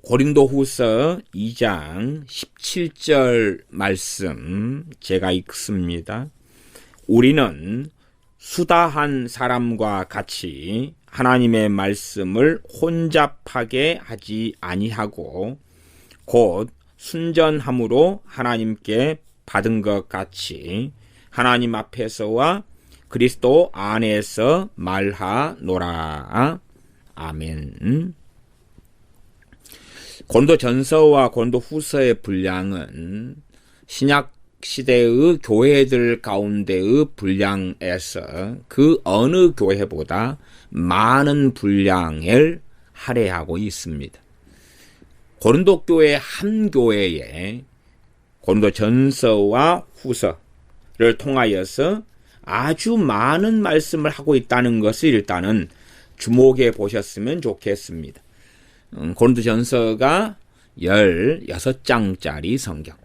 고린도후서 2장 17절 말씀 제가 읽습니다. 우리는 수다한 사람과 같이 하나님의 말씀을 혼잡하게 하지 아니하고 곧 순전함으로 하나님께 받은 것 같이 하나님 앞에서와 그리스도 안에서 말하노라. 아멘. 고린도전서와 고린도후서의 분량은 신약 시대의 교회들 가운데의 분량에서 그 어느 교회보다 많은 분량을 할애하고 있습니다. 고린도 교회 한 교회에 고린도전서와 후서를 통하여서 아주 많은 말씀을 하고 있다는 것을 일단은 주목해 보셨으면 좋겠습니다. 고린도전서가 16장짜리 성경,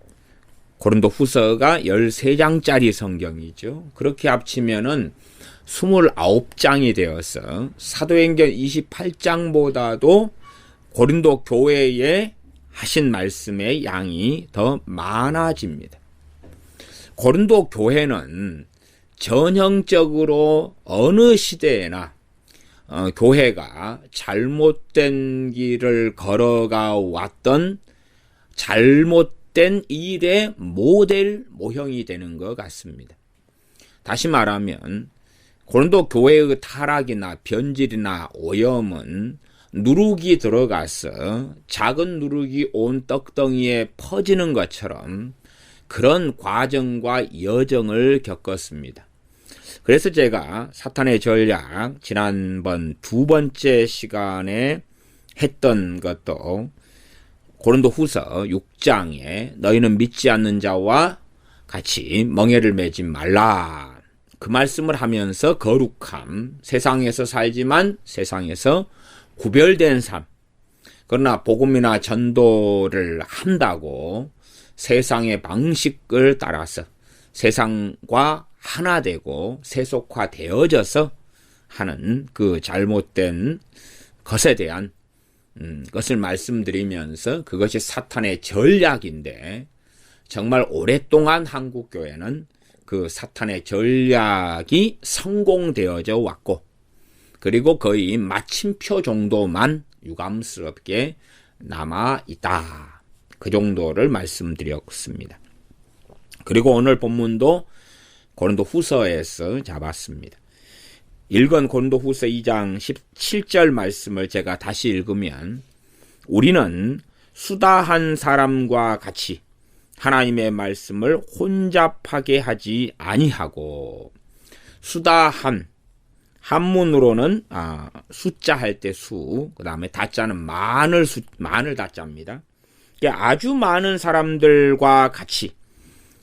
고린도후서가 13장짜리 성경이죠. 그렇게 합치면은 29장이 되어서 사도행전 28장보다도 고린도 교회에 하신 말씀의 양이 더 많아집니다. 고린도 교회는 전형적으로 어느 시대에나 교회가 잘못된 길을 걸어가 왔던 잘못된 일의 모델 모형이 되는 것 같습니다. 다시 말하면 고린도 교회의 타락이나 변질이나 오염은 누룩이 들어가서 작은 누룩이 온 떡덩이에 퍼지는 것처럼 그런 과정과 여정을 겪었습니다. 그래서 제가 사탄의 전략 지난번 두 번째 시간에 했던 것도 고린도후서 6장에 너희는 믿지 않는 자와 같이 멍에를 매지 말라. 그 말씀을 하면서 거룩함, 세상에서 살지만 세상에서 구별된 삶, 그러나 복음이나 전도를 한다고 세상의 방식을 따라서 세상과 하나 되고 세속화되어져서 하는 그 잘못된 것에 대한 것을 말씀드리면서 그것이 사탄의 전략인데 정말 오랫동안 한국교회는 그 사탄의 전략이 성공되어져 왔고 그리고 거의 마침표 정도만 유감스럽게 남아있다. 그 정도를 말씀드렸습니다. 그리고 오늘 본문도 고린도후서에서 잡았습니다. 읽은 고린도후서 2장 17절 말씀을 제가 다시 읽으면 우리는 수다한 사람과 같이 하나님의 말씀을 혼잡하게 하지 아니하고 수다한 한문으로는 숫자 할 때 수, 그 다음에 다자는 많을 다자입니다. 아주 많은 사람들과 같이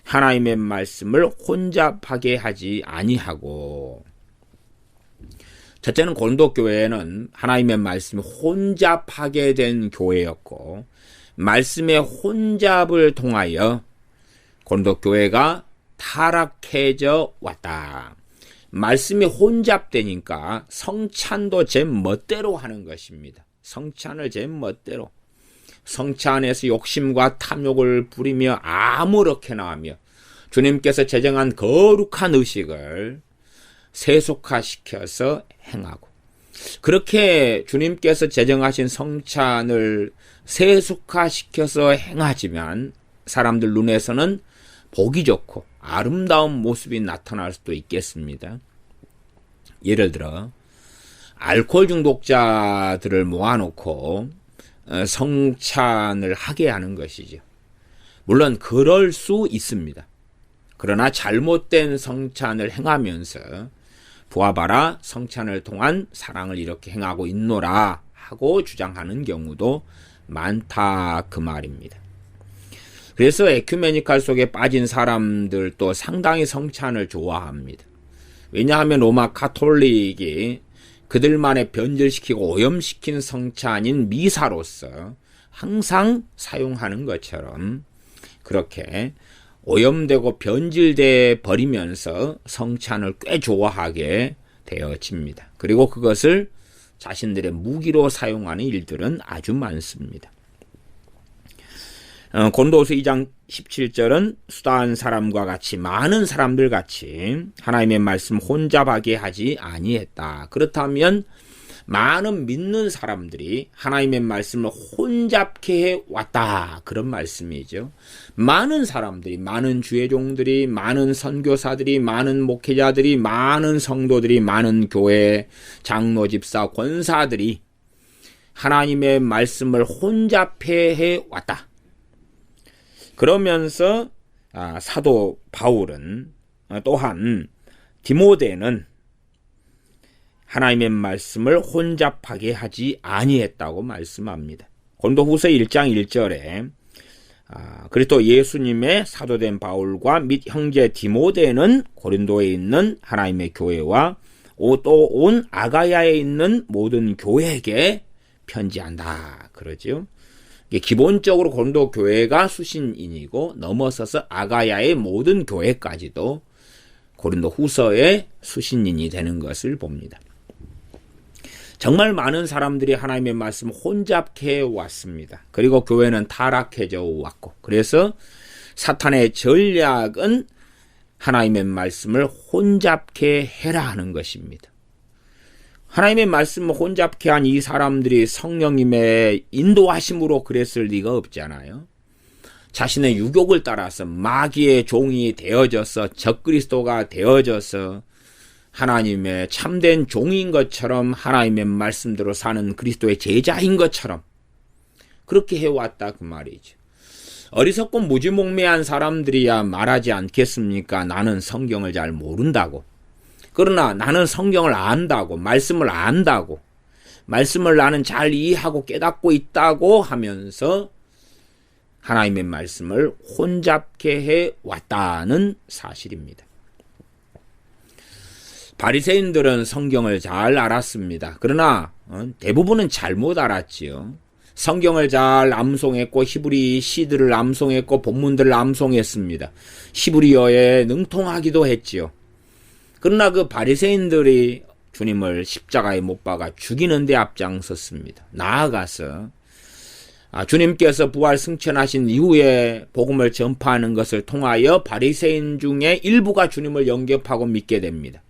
하나님의 말씀을 혼잡하게 하지 아니하고 첫째는 고린도 교회는 하나님의 말씀이 혼잡하게 된 교회였고 말씀의 혼잡을 통하여 고린도 교회가 타락해져 왔다. 말씀이 혼잡되니까 성찬도 제 멋대로 하는 것입니다. 성찬을 제 멋대로. 성찬에서 욕심과 탐욕을 부리며 아무렇게나 하며 주님께서 제정한 거룩한 의식을 세속화시켜서 행하고 그렇게 주님께서 제정하신 성찬을 세속화시켜서 행하지만 사람들 눈에서는 보기 좋고 아름다운 모습이 나타날 수도 있겠습니다. 예를 들어 알코올 중독자들을 모아놓고 성찬을 하게 하는 것이죠. 물론 그럴 수 있습니다. 그러나 잘못된 성찬을 행하면서 보아봐라 성찬을 통한 사랑을 이렇게 행하고 있노라 하고 주장하는 경우도 많다 그 말입니다. 그래서 에큐메니칼 속에 빠진 사람들도 상당히 성찬을 좋아합니다. 왜냐하면 로마 가톨릭이 그들만의 변질시키고 오염시킨 성찬인 미사로서 항상 사용하는 것처럼 그렇게 오염되고 변질돼 버리면서 성찬을 꽤 좋아하게 되어집니다. 그리고 그것을 자신들의 무기로 사용하는 일들은 아주 많습니다. 고린도후서 2장 17절은 수다한 사람과 같이 많은 사람들 같이 하나님의 말씀 혼잡하게 하지 아니했다. 그렇다면 많은 믿는 사람들이 하나님의 말씀을 혼잡케 해왔다. 그런 말씀이죠. 많은 사람들이, 많은 주의 종들이, 많은 선교사들이, 많은 목회자들이, 많은 성도들이, 많은 교회, 장로, 집사, 권사들이 하나님의 말씀을 혼잡해 해왔다. 그러면서 사도 바울은 또한 디모데는 하나님의 말씀을 혼잡하게 하지 아니했다고 말씀합니다. 고린도후서 1장 1절에 그리스도 예수님의 사도된 바울과 및 형제 디모데는 고린도에 있는 하나님의 교회와 또 온 아가야에 있는 모든 교회에게 편지한다. 그러죠. 기본적으로 고린도 교회가 수신인이고 넘어서서 아가야의 모든 교회까지도 고린도 후서의 수신인이 되는 것을 봅니다. 정말 많은 사람들이 하나님의 말씀을 혼잡해 왔습니다. 그리고 교회는 타락해져 왔고, 그래서 사탄의 전략은 하나님의 말씀을 혼잡케 해라 하는 것입니다. 하나님의 말씀을 혼잡케 한 이 사람들이 성령님의 인도하심으로 그랬을 리가 없잖아요. 자신의 유욕을 따라서 마귀의 종이 되어져서 적그리스도가 되어져서 하나님의 참된 종인 것처럼 하나님의 말씀대로 사는 그리스도의 제자인 것처럼 그렇게 해왔다 그 말이죠. 어리석고 무지몽매한 사람들이야 말하지 않겠습니까? 나는 성경을 잘 모른다고. 그러나 나는 성경을 안다고, 말씀을 안다고, 말씀을 나는 잘 이해하고 깨닫고 있다고 하면서 하나님의 말씀을 혼잡케 해왔다는 사실입니다. 바리새인들은 성경을 잘 알았습니다. 그러나 대부분은 잘못 알았지요. 성경을 잘 암송했고 히브리 시들을 암송했고 본문들을 암송했습니다. 히브리어에 능통하기도 했지요. 그러나 그 바리새인들이 주님을 십자가에 못 박아 죽이는 데 앞장섰습니다. 나아가서 주님께서 부활 승천하신 이후에 복음을 전파하는 것을 통하여 바리새인 중에 일부가 주님을 영접하고 믿게 됩니다.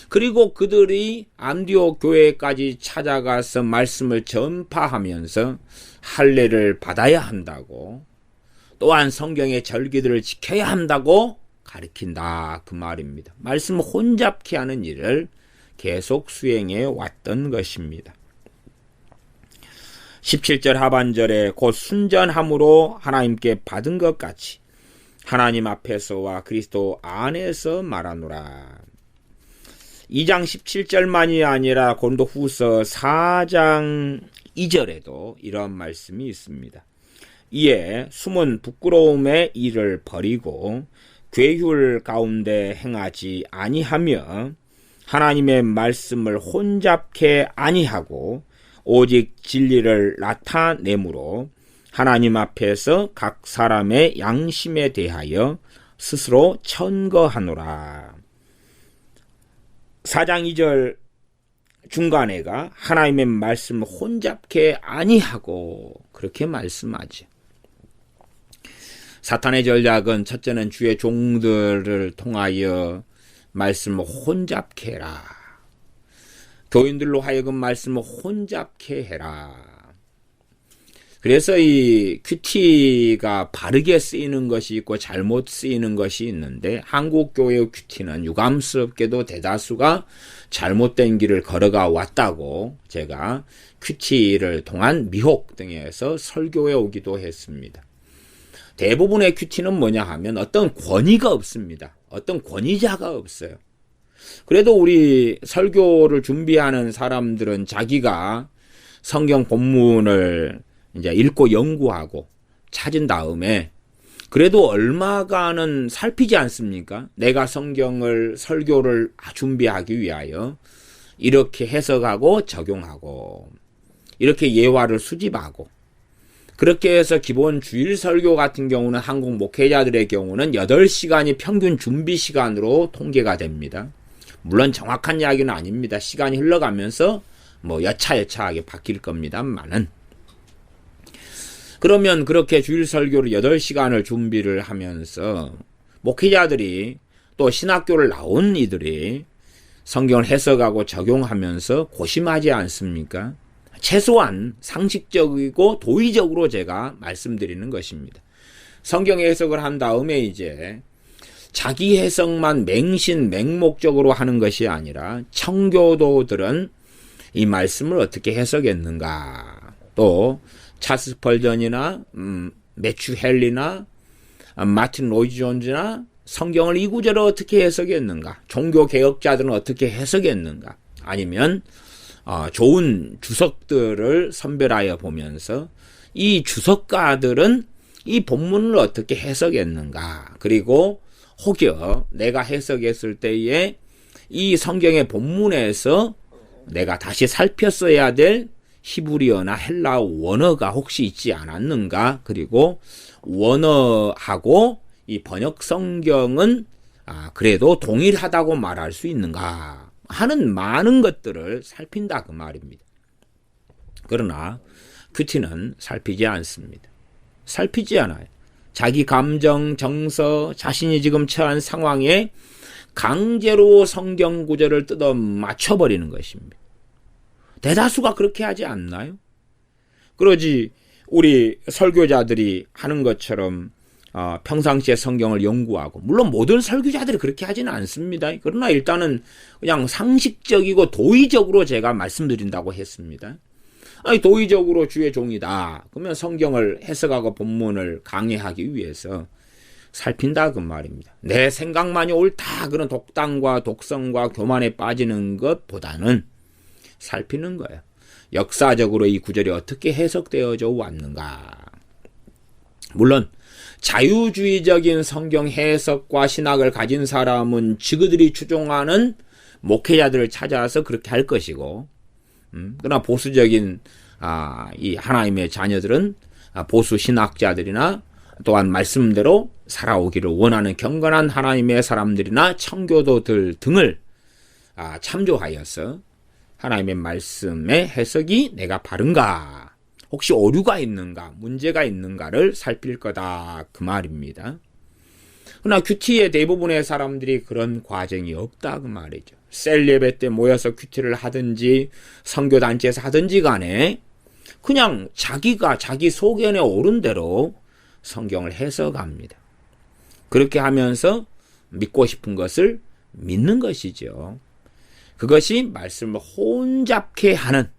그리고 그들이 안디옥 교회까지 찾아가서 말씀을 전파하면서 할례를 받아야 한다고, 또한 성경의 절기들을 지켜야 한다고 가르친다 그 말입니다. 말씀을 혼잡케 하는 일을 계속 수행해 왔던 것입니다. 17절 하반절에 곧 순전함으로 하나님께 받은 것 같이 하나님 앞에서와 그리스도 안에서 말하노라. 2장 17절만이 아니라 고린도후서 4장 2절에도 이런 말씀이 있습니다. 이에 숨은 부끄러움의 일을 버리고 괴휼 가운데 행하지 아니하며 하나님의 말씀을 혼잡케 아니하고 오직 진리를 나타내므로 하나님 앞에서 각 사람의 양심에 대하여 스스로 천거하노라. 4장 2절 중간에가 하나님의 말씀을 혼잡케 아니하고 그렇게 말씀하죠. 사탄의 전략은 첫째는 주의 종들을 통하여 말씀을 혼잡케 해라. 교인들로 하여금 말씀을 혼잡케 해라. 그래서 이 큐티가 바르게 쓰이는 것이 있고 잘못 쓰이는 것이 있는데 한국 교회의 큐티는 유감스럽게도 대다수가 잘못된 길을 걸어가 왔다고 제가 큐티를 통한 미혹 등에서 설교해 오기도 했습니다. 대부분의 큐티는 뭐냐 하면 어떤 권위가 없습니다. 어떤 권위자가 없어요. 그래도 우리 설교를 준비하는 사람들은 자기가 성경 본문을 이제 읽고 연구하고 찾은 다음에 그래도 얼마간은 살피지 않습니까? 내가 성경을 설교를 준비하기 위하여 이렇게 해석하고 적용하고 이렇게 예화를 수집하고 그렇게 해서 기본 주일 설교 같은 경우는 한국 목회자들의 경우는 8시간이 평균 준비 시간으로 통계가 됩니다. 물론 정확한 이야기는 아닙니다. 시간이 흘러가면서 여차여차하게 바뀔 겁니다만은. 그러면 그렇게 주일 설교를 8시간을 준비를 하면서 목회자들이 또 신학교를 나온 이들이 성경을 해석하고 적용하면서 고심하지 않습니까? 최소한 상식적이고 도의적으로 제가 말씀드리는 것입니다. 성경 해석을 한 다음에 이제 자기 해석만 맹신 맹목적으로 하는 것이 아니라 청교도들은 이 말씀을 어떻게 해석했는가, 또 찰스 스펄전이나 매튜 헨리나 마틴 로이드 존즈나 성경을 이 구절을 어떻게 해석했는가, 종교 개혁자들은 어떻게 해석했는가, 아니면 좋은 주석들을 선별하여 보면서 이 주석가들은 이 본문을 어떻게 해석했는가, 그리고 혹여 내가 해석했을 때에 이 성경의 본문에서 내가 다시 살폈어야 될 히브리어나 헬라어 원어가 혹시 있지 않았는가, 그리고 원어하고 이 번역 성경은 그래도 동일하다고 말할 수 있는가 하는 많은 것들을 살핀다 그 말입니다. 그러나 큐티는 살피지 않습니다. 살피지 않아요. 자기 감정, 정서, 자신이 지금 처한 상황에 강제로 성경 구절을 뜯어 맞춰버리는 것입니다. 대다수가 그렇게 하지 않나요? 그러지 우리 설교자들이 하는 것처럼 평상시에 성경을 연구하고, 물론 모든 설교자들이 그렇게 하지는 않습니다. 그러나 일단은 그냥 상식적이고 도의적으로 제가 말씀드린다고 했습니다. 도의적으로 주의 종이다. 그러면 성경을 해석하고 본문을 강해하기 위해서 살핀다 그 말입니다. 내 생각만이 옳다 그런 독단과 독성과 교만에 빠지는 것보다는 살피는 거예요. 역사적으로 이 구절이 어떻게 해석되어져 왔는가. 물론 자유주의적인 성경 해석과 신학을 가진 사람은 그들이 추종하는 목회자들을 찾아서 그렇게 할 것이고, 그러나 보수적인 이 하나님의 자녀들은 보수 신학자들이나 또한 말씀대로 살아오기를 원하는 경건한 하나님의 사람들이나 청교도들 등을 참조하여서 하나님의 말씀의 해석이 내가 바른가, 혹시 오류가 있는가, 문제가 있는가를 살필 거다 그 말입니다. 그러나 큐티의 대부분의 사람들이 그런 과정이 없다 그 말이죠. 셀 예배 때 모여서 큐티를 하든지 선교단체에서 하든지 간에 그냥 자기가 자기 소견에 오른 대로 성경을 해석합니다. 그렇게 하면서 믿고 싶은 것을 믿는 것이죠. 그것이 말씀을 혼잡케 하는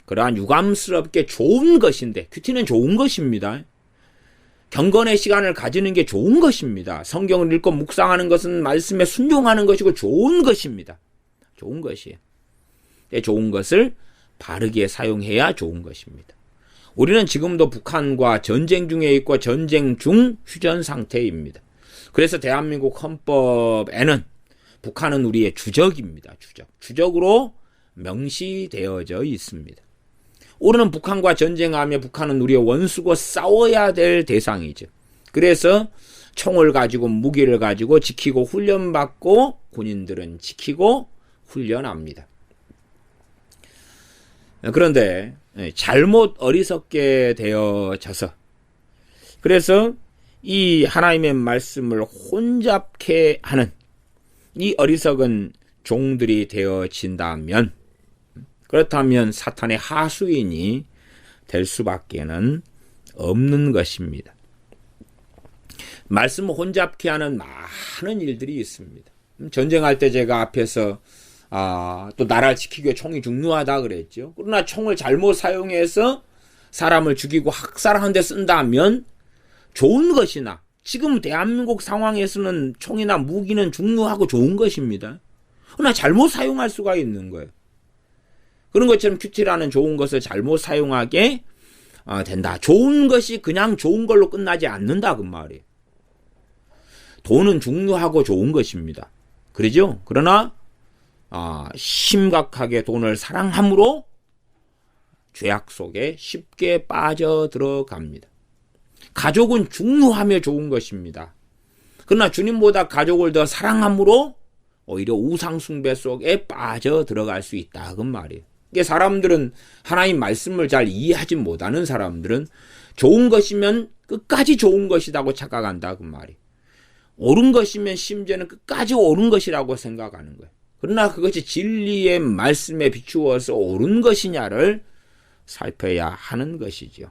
그러한 유감스럽게 좋은 것인데, 큐티는 좋은 것입니다. 경건의 시간을 가지는 게 좋은 것입니다. 성경을 읽고 묵상하는 것은 말씀에 순종하는 것이고 좋은 것입니다. 좋은 것이에요. 좋은 것을 바르게 사용해야 좋은 것입니다. 우리는 지금도 북한과 전쟁 중에 있고 전쟁 중 휴전 상태입니다. 그래서 대한민국 헌법에는 북한은 우리의 주적입니다. 주적으로 명시되어져 있습니다. 우리는 북한과 전쟁하며 북한은 우리의 원수고 싸워야 될 대상이죠. 그래서 총을 가지고 무기를 가지고 지키고 훈련받고 군인들은 지키고 훈련합니다. 그런데 잘못 어리석게 되어져서, 그래서 이 하나님의 말씀을 혼잡케 하는 이 어리석은 종들이 되어진다면, 그렇다면 사탄의 하수인이 될 수밖에는 없는 것입니다. 말씀을 혼잡케 하는 많은 일들이 있습니다. 전쟁할 때 제가 앞에서 또 나라를 지키기 위해 총이 중요하다 그랬죠. 그러나 총을 잘못 사용해서 사람을 죽이고 학살하는 데 쓴다면 좋은 것이나, 지금 대한민국 상황에서는 총이나 무기는 중요하고 좋은 것입니다. 그러나 잘못 사용할 수가 있는 거예요. 그런 것처럼 큐티라는 좋은 것을 잘못 사용하게 된다. 좋은 것이 그냥 좋은 걸로 끝나지 않는다 그 말이에요. 돈은 중요하고 좋은 것입니다. 그러죠? 그러나 심각하게 돈을 사랑함으로 죄악 속에 쉽게 빠져들어갑니다. 가족은 중요하며 좋은 것입니다. 그러나 주님보다 가족을 더 사랑함으로 오히려 우상숭배 속에 빠져들어갈 수 있다 그 말이에요. 이게 사람들은 하나님 말씀을 잘 이해하지 못하는 사람들은 좋은 것이면 끝까지 좋은 것이라고 착각한다 그 말이. 옳은 것이면 심지어는 끝까지 옳은 것이라고 생각하는 거예요. 그러나 그것이 진리의 말씀에 비추어서 옳은 것이냐를 살펴야 하는 것이죠.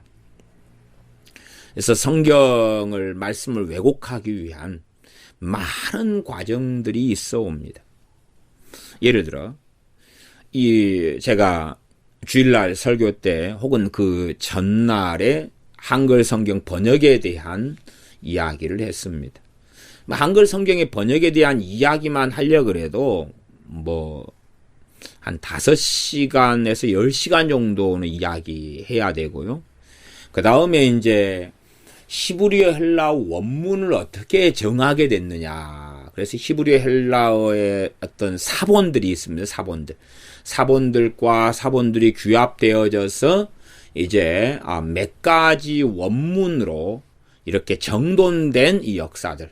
그래서 성경을 말씀을 왜곡하기 위한 많은 과정들이 있어 옵니다. 예를 들어 제가 주일날 설교 때 혹은 그 전날에 한글 성경 번역에 대한 이야기를 했습니다. 한글 성경의 번역에 대한 이야기만 하려고 해도 한 5시간에서 10시간 정도는 이야기해야 되고요. 그 다음에 이제 히브리어 헬라어 원문을 어떻게 정하게 됐느냐. 그래서 히브리어 헬라어의 어떤 사본들이 있습니다. 사본들과 사본들이 규합되어져서 이제 몇 가지 원문으로 이렇게 정돈된 이 역사들.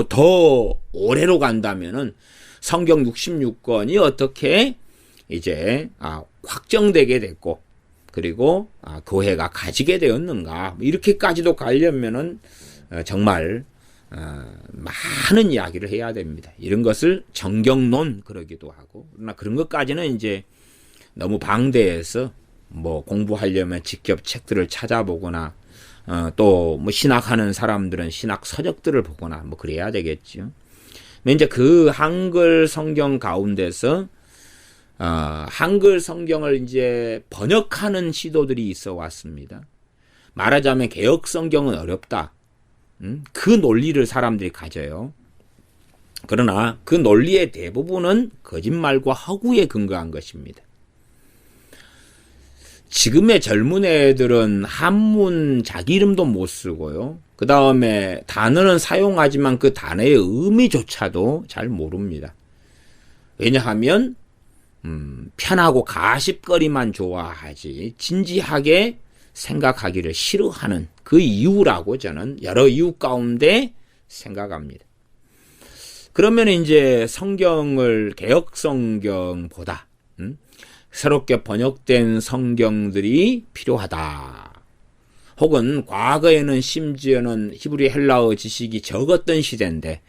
더 오래로 간다면은 성경 66권이 어떻게 이제 확정되게 됐고, 그리고 교회가 가지게 되었는가, 이렇게까지도 가려면은 정말 많은 이야기를 해야 됩니다. 이런 것을 정경론 그러기도 하고, 그러나 그런 것까지는 이제 너무 방대해서 공부하려면 직접 책들을 찾아보거나 또 신학하는 사람들은 신학 서적들을 보거나 그래야 되겠죠. 이제 그 한글 성경 가운데서 한글 성경을 이제 번역하는 시도들이 있어 왔습니다. 말하자면 개역 성경은 어렵다. 그 논리를 사람들이 가져요. 그러나 그 논리의 대부분은 거짓말과 허구에 근거한 것입니다. 지금의 젊은 애들은 한문 자기 이름도 못 쓰고요. 그 다음에 단어는 사용하지만 그 단어의 의미조차도 잘 모릅니다. 왜냐하면 편하고 가십거리만 좋아하지 진지하게 생각하기를 싫어하는 그 이유라고 저는 여러 이유 가운데 생각합니다. 그러면 이제 성경을 개역 성경보다 새롭게 번역된 성경들이 필요하다. 혹은 과거에는 심지어는 히브리 헬라어 지식이 적었던 시대인데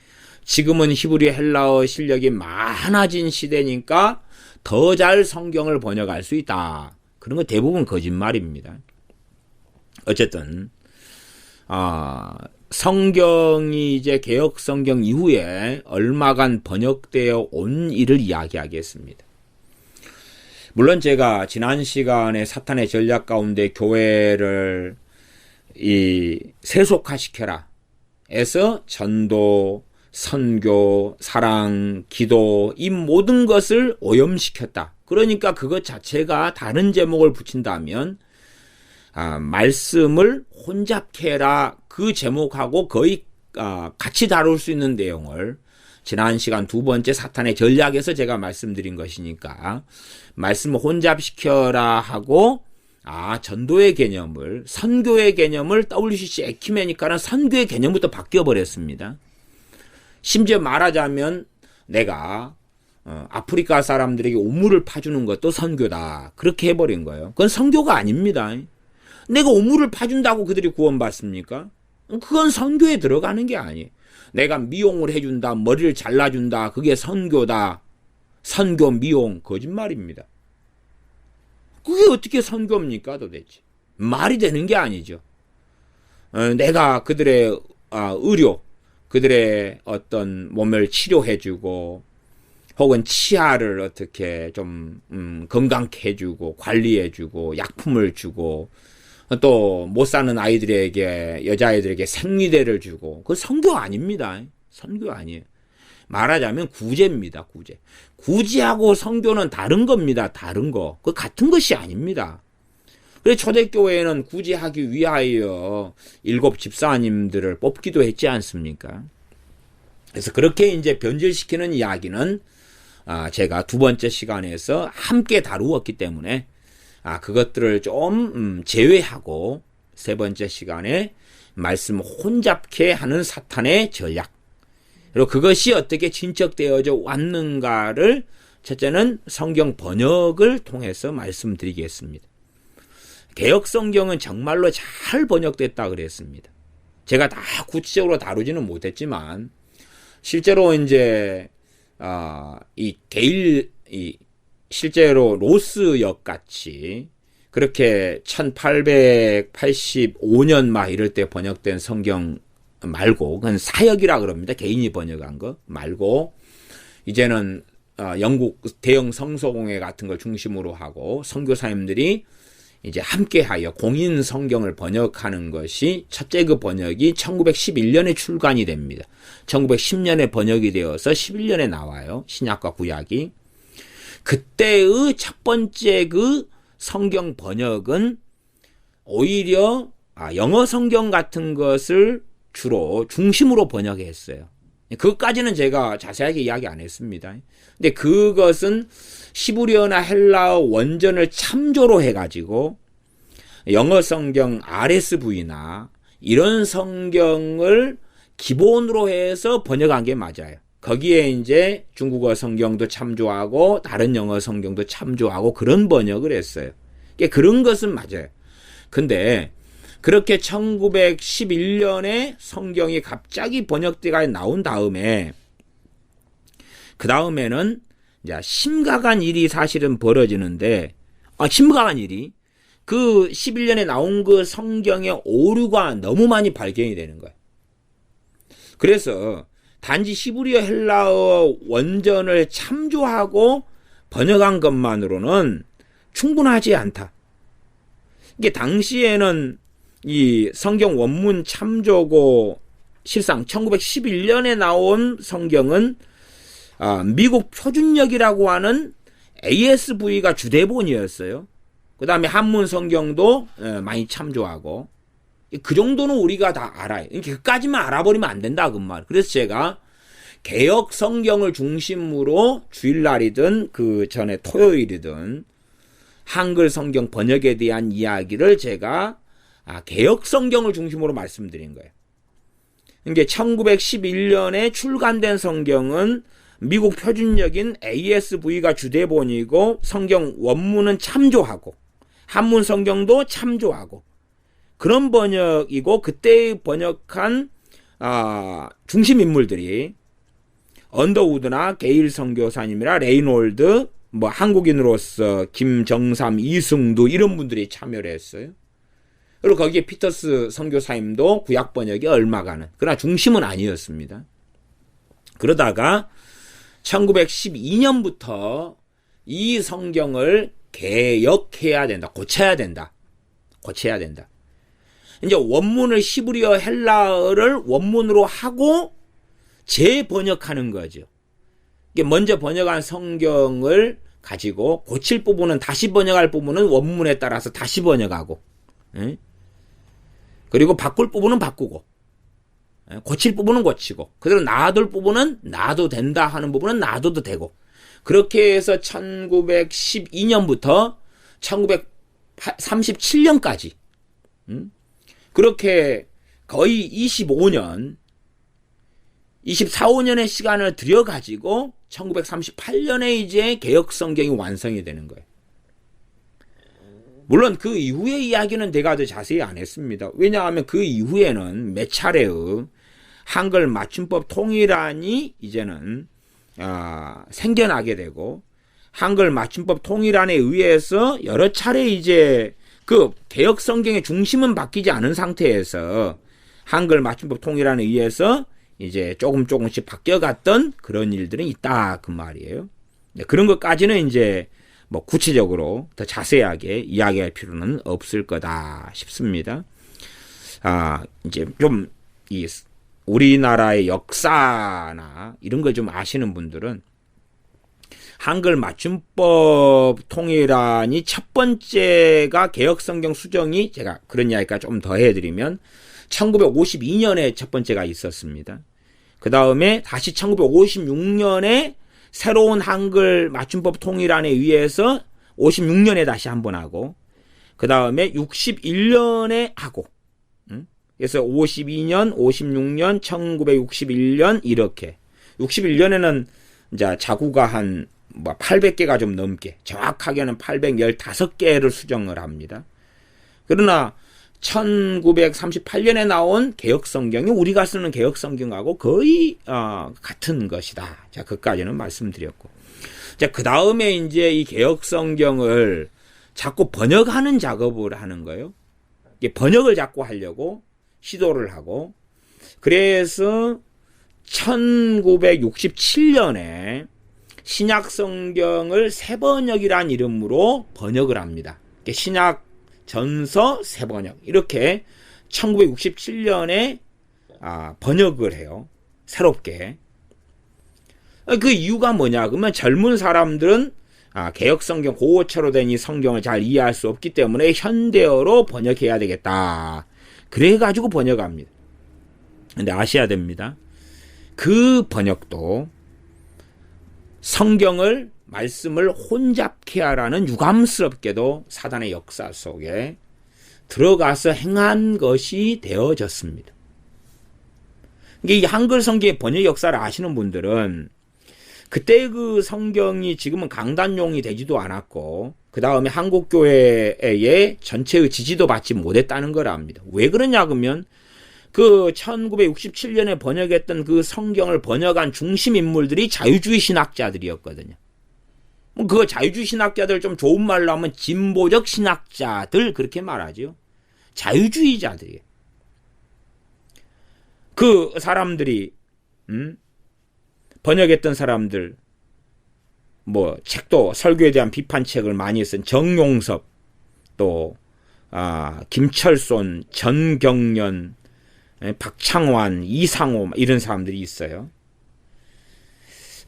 지금은 히브리 헬라어 실력이 많아진 시대니까 더 잘 성경을 번역할 수 있다. 그런 거 대부분 거짓말입니다. 어쨌든 성경이 이제 개역 성경 이후에 얼마간 번역되어 온 일을 이야기하겠습니다. 물론 제가 지난 시간에 사탄의 전략 가운데 교회를 세속화시켜라 에서 전도, 선교, 사랑, 기도 이 모든 것을 오염시켰다. 그러니까 그것 자체가 다른 제목을 붙인다면 말씀을 혼잡케 해라 그 제목하고 거의 같이 다룰 수 있는 내용을 지난 시간 두 번째 사탄의 전략에서 제가 말씀드린 것이니까 말씀을 혼잡시켜라 하고 전도의 개념을 선교의 개념을 WCC 에큐메니카는 선교의 개념부터 바뀌어버렸습니다. 심지어 말하자면 내가 아프리카 사람들에게 우물을 파주는 것도 선교다. 그렇게 해버린 거예요. 그건 선교가 아닙니다. 내가 우물을 파준다고 그들이 구원받습니까? 그건 선교에 들어가는 게 아니에요. 내가 미용을 해준다, 머리를 잘라준다, 그게 선교다. 선교, 미용, 거짓말입니다. 그게 어떻게 선교입니까 도대체? 말이 되는 게 아니죠. 내가 그들의 의료, 그들의 어떤 몸을 치료해주고 혹은 치아를 어떻게 좀 건강케 해주고 관리해주고 약품을 주고 또 못 사는 아이들에게 여자아이들에게 생리대를 주고 그거 선교 아닙니다. 선교 아니에요. 말하자면 구제입니다. 구제하고 선교는 다른 겁니다. 다른 거. 그 같은 것이 아닙니다. 그래서 초대교회에는 구제하기 위하여 7 집사님들을 뽑기도 했지 않습니까? 그래서 그렇게 이제 변질시키는 이야기는 제가 두 번째 시간에서 함께 다루었기 때문에 그것들을 좀 제외하고 세 번째 시간에 말씀 혼잡케 하는 사탄의 전략 그리고 그것이 어떻게 진척되어져 왔는가를 첫째는 성경 번역을 통해서 말씀드리겠습니다. 개역 성경은 정말로 잘 번역됐다 그랬습니다. 제가 다 구체적으로 다루지는 못했지만 실제로 이제 실제로 로스역 같이 그렇게 1885년 막 이럴 때 번역된 성경 말고, 그건 사역이라 그럽니다. 개인이 번역한 거 말고, 이제는 영국 대형 성서공회 같은 걸 중심으로 하고 선교사님들이 이제 함께하여 공인 성경을 번역하는 것이 첫째 그 번역이 1911년에 출간이 됩니다. 1910년에 번역이 되어서 11년에 나와요. 신약과 구약이. 그때의 첫 번째 그 성경 번역은 오히려 영어 성경 같은 것을 주로 중심으로 번역했어요. 그것까지는 제가 자세하게 이야기 안 했습니다. 근데 그것은 히브리어나 헬라어 원전을 참조로 해가지고 영어 성경 RSV나 이런 성경을 기본으로 해서 번역한 게 맞아요. 거기에 이제 중국어 성경도 참조하고 다른 영어 성경도 참조하고 그런 번역을 했어요. 그런 것은 맞아요. 근데 그렇게 1911년에 성경이 갑자기 번역돼가 나온 다음에 그 다음에는 이제 심각한 일이 사실은 벌어지는데 심각한 일이 그 11년에 나온 그 성경의 오류가 너무 많이 발견이 되는 거예요. 그래서 단지 히브리어 헬라어 원전을 참조하고 번역한 것만으로는 충분하지 않다. 이게 당시에는 이 성경 원문 참조고 실상 1911년에 나온 성경은 미국 표준역이라고 하는 ASV가 주대본이었어요. 그 다음에 한문 성경도 많이 참조하고 그 정도는 우리가 다 알아요. 그까지만 알아버리면 안 된다 그 말. 그래서 제가 개역 성경을 중심으로 주일날이든 그 전에 토요일이든 한글 성경 번역에 대한 이야기를 제가 개역 성경을 중심으로 말씀드린 거예요. 이게 1911년에 출간된 성경은 미국 표준역인 ASV가 주대본이고 성경 원문은 참조하고 한문 성경도 참조하고 그런 번역이고 그때 번역한 중심 인물들이 언더우드나 게일 선교사님이나 레이놀드, 한국인으로서 김정삼, 이승두 이런 분들이 참여를 했어요. 그리고 거기에 피터스 선교사님도 구약 번역이 얼마가는, 그러나 중심은 아니었습니다. 그러다가 1912년부터 이 성경을 개역해야 된다, 고쳐야 된다. 이제 원문을 히브리어 헬라어를 원문으로 하고 재번역하는 거죠. 이게 먼저 번역한 성경을 가지고 고칠 부분은 다시 번역할 부분은 원문에 따라서 다시 번역하고, 그리고 바꿀 부분은 바꾸고, 고칠 부분은 고치고, 그대로 놔둘 부분은 놔도 된다 하는 부분은 놔둬도 되고, 그렇게 해서 1912년부터 1937년까지 그렇게 거의 24년 5년의 시간을 들여가지고 1938년에 이제 개역 성경이 완성이 되는 거예요. 물론 그 이후의 이야기는 내가 더 자세히 안 했습니다. 왜냐하면 그 이후에는 몇 차례의 한글 맞춤법 통일안이 이제는 생겨나게 되고, 한글 맞춤법 통일안에 의해서 여러 차례 이제 그 개역 성경의 중심은 바뀌지 않은 상태에서 한글 맞춤법 통일안에 의해서 이제 조금씩 바뀌어갔던 그런 일들은 있다 그 말이에요. 그런 것까지는 이제 구체적으로 더 자세하게 이야기할 필요는 없을 거다 싶습니다. 이제 좀 이 우리나라의 역사나 이런 걸 좀 아시는 분들은 한글 맞춤법 통일안이 첫 번째가 개역성경 수정이, 제가 그런 이야기까지 좀 더 해드리면 1952년에 첫 번째가 있었습니다. 그 다음에 다시 1956년에 새로운 한글 맞춤법 통일안에 의해서 56년에 다시 한 번 하고, 그 다음에 61년에 하고, 그래서 52년, 56년, 1961년 이렇게. 61년에는 이제 자구가 한 800개가 좀 넘게, 정확하게는 815개를 수정을 합니다. 그러나 1938년에 나온 개혁성경이 우리가 쓰는 개혁성경하고 거의 같은 것이다. 자, 그까지는 말씀드렸고. 자, 그 다음에 이제 이 개혁성경을 자꾸 번역하는 작업을 하는 거예요. 번역을 자꾸 하려고 시도를 하고, 그래서 1967년에 신약성경을 새번역이란 이름으로 번역을 합니다. 신약 전서 새번역, 이렇게 1967년에 번역을 해요. 새롭게. 그 이유가 뭐냐? 그러면 젊은 사람들은 개혁성경, 고어체로 된 이 성경을 잘 이해할 수 없기 때문에 현대어로 번역해야 되겠다. 그래가지고 번역합니다. 근데 아셔야 됩니다. 그 번역도 성경을, 말씀을 혼잡케 하라는 유감스럽게도 사단의 역사 속에 들어가서 행한 것이 되어졌습니다. 이게 이 한글 성경의 번역 역사를 아시는 분들은 그때 그 성경이 지금은 강단용이 되지도 않았고, 그 다음에 한국교회의 전체의 지지도 받지 못했다는 걸 압니다. 왜 그러냐 그러면 그 1967년에 번역했던 그 성경을 번역한 중심 인물들이 자유주의 신학자들이었거든요. 그 자유주의 신학자들, 좀 좋은 말로 하면 진보적 신학자들, 그렇게 말하죠. 자유주의자들이에요. 그 사람들이 번역했던 사람들, 책도, 설교에 대한 비판책을 많이 쓴 정용섭, 또 김철손, 전경련, 박창환, 이상호, 이런 사람들이 있어요.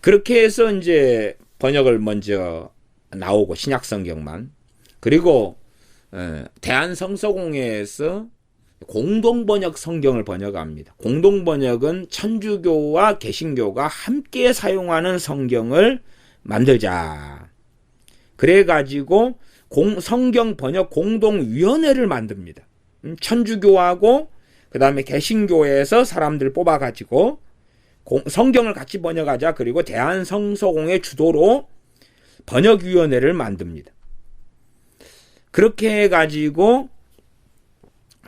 그렇게 해서 이제 번역을 먼저 나오고, 신약성경만. 그리고 대한성서공회에서 공동번역 성경을 번역합니다. 공동번역은 천주교와 개신교가 함께 사용하는 성경을 만들자. 그래가지고 성경 번역 공동위원회를 만듭니다. 천주교하고 그 다음에 개신교에서 사람들 뽑아가지고 성경을 같이 번역하자. 그리고 대한성서공회 주도로 번역위원회를 만듭니다. 그렇게 해가지고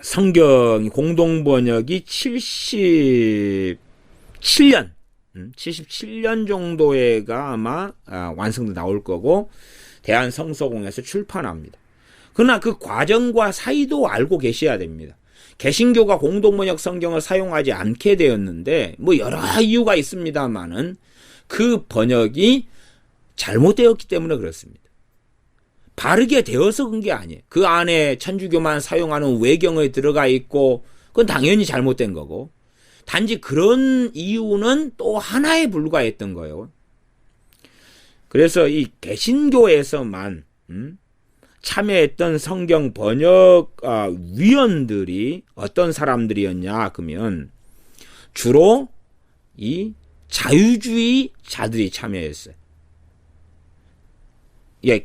성경이 공동번역이 77년 정도에가 아마 완성돼 나올 거고, 대한성서공회에서 출판합니다. 그러나 그 과정과 사이도 알고 계셔야 됩니다. 개신교가 공동번역 성경을 사용하지 않게 되었는데, 여러 이유가 있습니다만은 그 번역이 잘못되었기 때문에 그렇습니다. 바르게 되어서 그런 게 아니에요. 그 안에 천주교만 사용하는 외경에 들어가 있고, 그건 당연히 잘못된 거고, 단지 그런 이유는 또 하나에 불과했던 거예요. 그래서 이 개신교에서만 참여했던 성경 번역 위원들이 어떤 사람들이었냐 그러면 주로 이 자유주의자들이 참여했어요.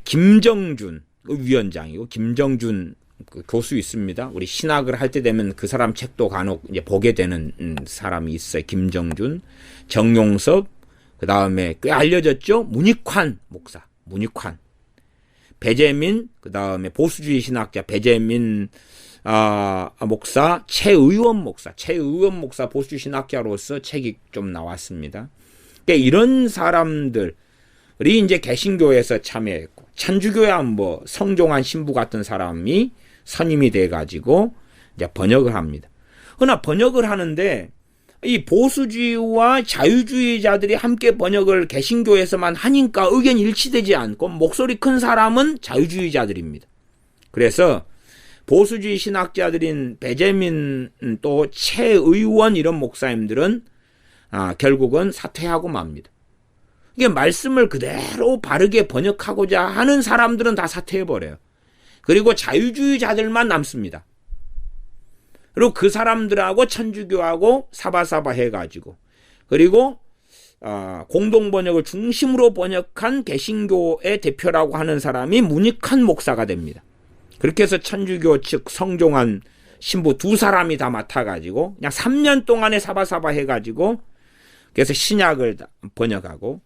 김정준 위원장이고, 김정준 교수 있습니다. 우리 신학을 할 때 되면 그 사람 책도 간혹 이제 보게 되는 사람이 있어요. 김정준, 정용섭, 그 다음에 꽤 알려졌죠. 문익환 목사, 문익환, 배재민, 그 다음에 보수주의 신학자 배재민 목사, 최의원 목사 보수주의 신학자로서 책이 좀 나왔습니다. 그러니까 이런 사람들 이 이제 개신교에서 참여했고, 천주교야 성종한 신부 같은 사람이 선임이 돼가지고 이제 번역을 합니다. 그러나 번역을 하는데 이 보수주의와 자유주의자들이 함께 번역을 개신교에서만 하니까 의견이 일치되지 않고, 목소리 큰 사람은 자유주의자들입니다. 그래서 보수주의 신학자들인 배재민, 또 최의원 이런 목사님들은 결국은 사퇴하고 맙니다. 이게 말씀을 그대로 바르게 번역하고자 하는 사람들은 다 사퇴해버려요. 그리고 자유주의자들만 남습니다. 그리고 그 사람들하고 천주교하고 사바사바 해가지고, 그리고 공동번역을 중심으로 번역한 개신교의 대표라고 하는 사람이 문익환 목사가 됩니다. 그렇게 해서 천주교 측 성종한 신부 두 사람이 다 맡아가지고 그냥 3년 동안에 사바사바 해가지고, 그래서 신약을 번역하고,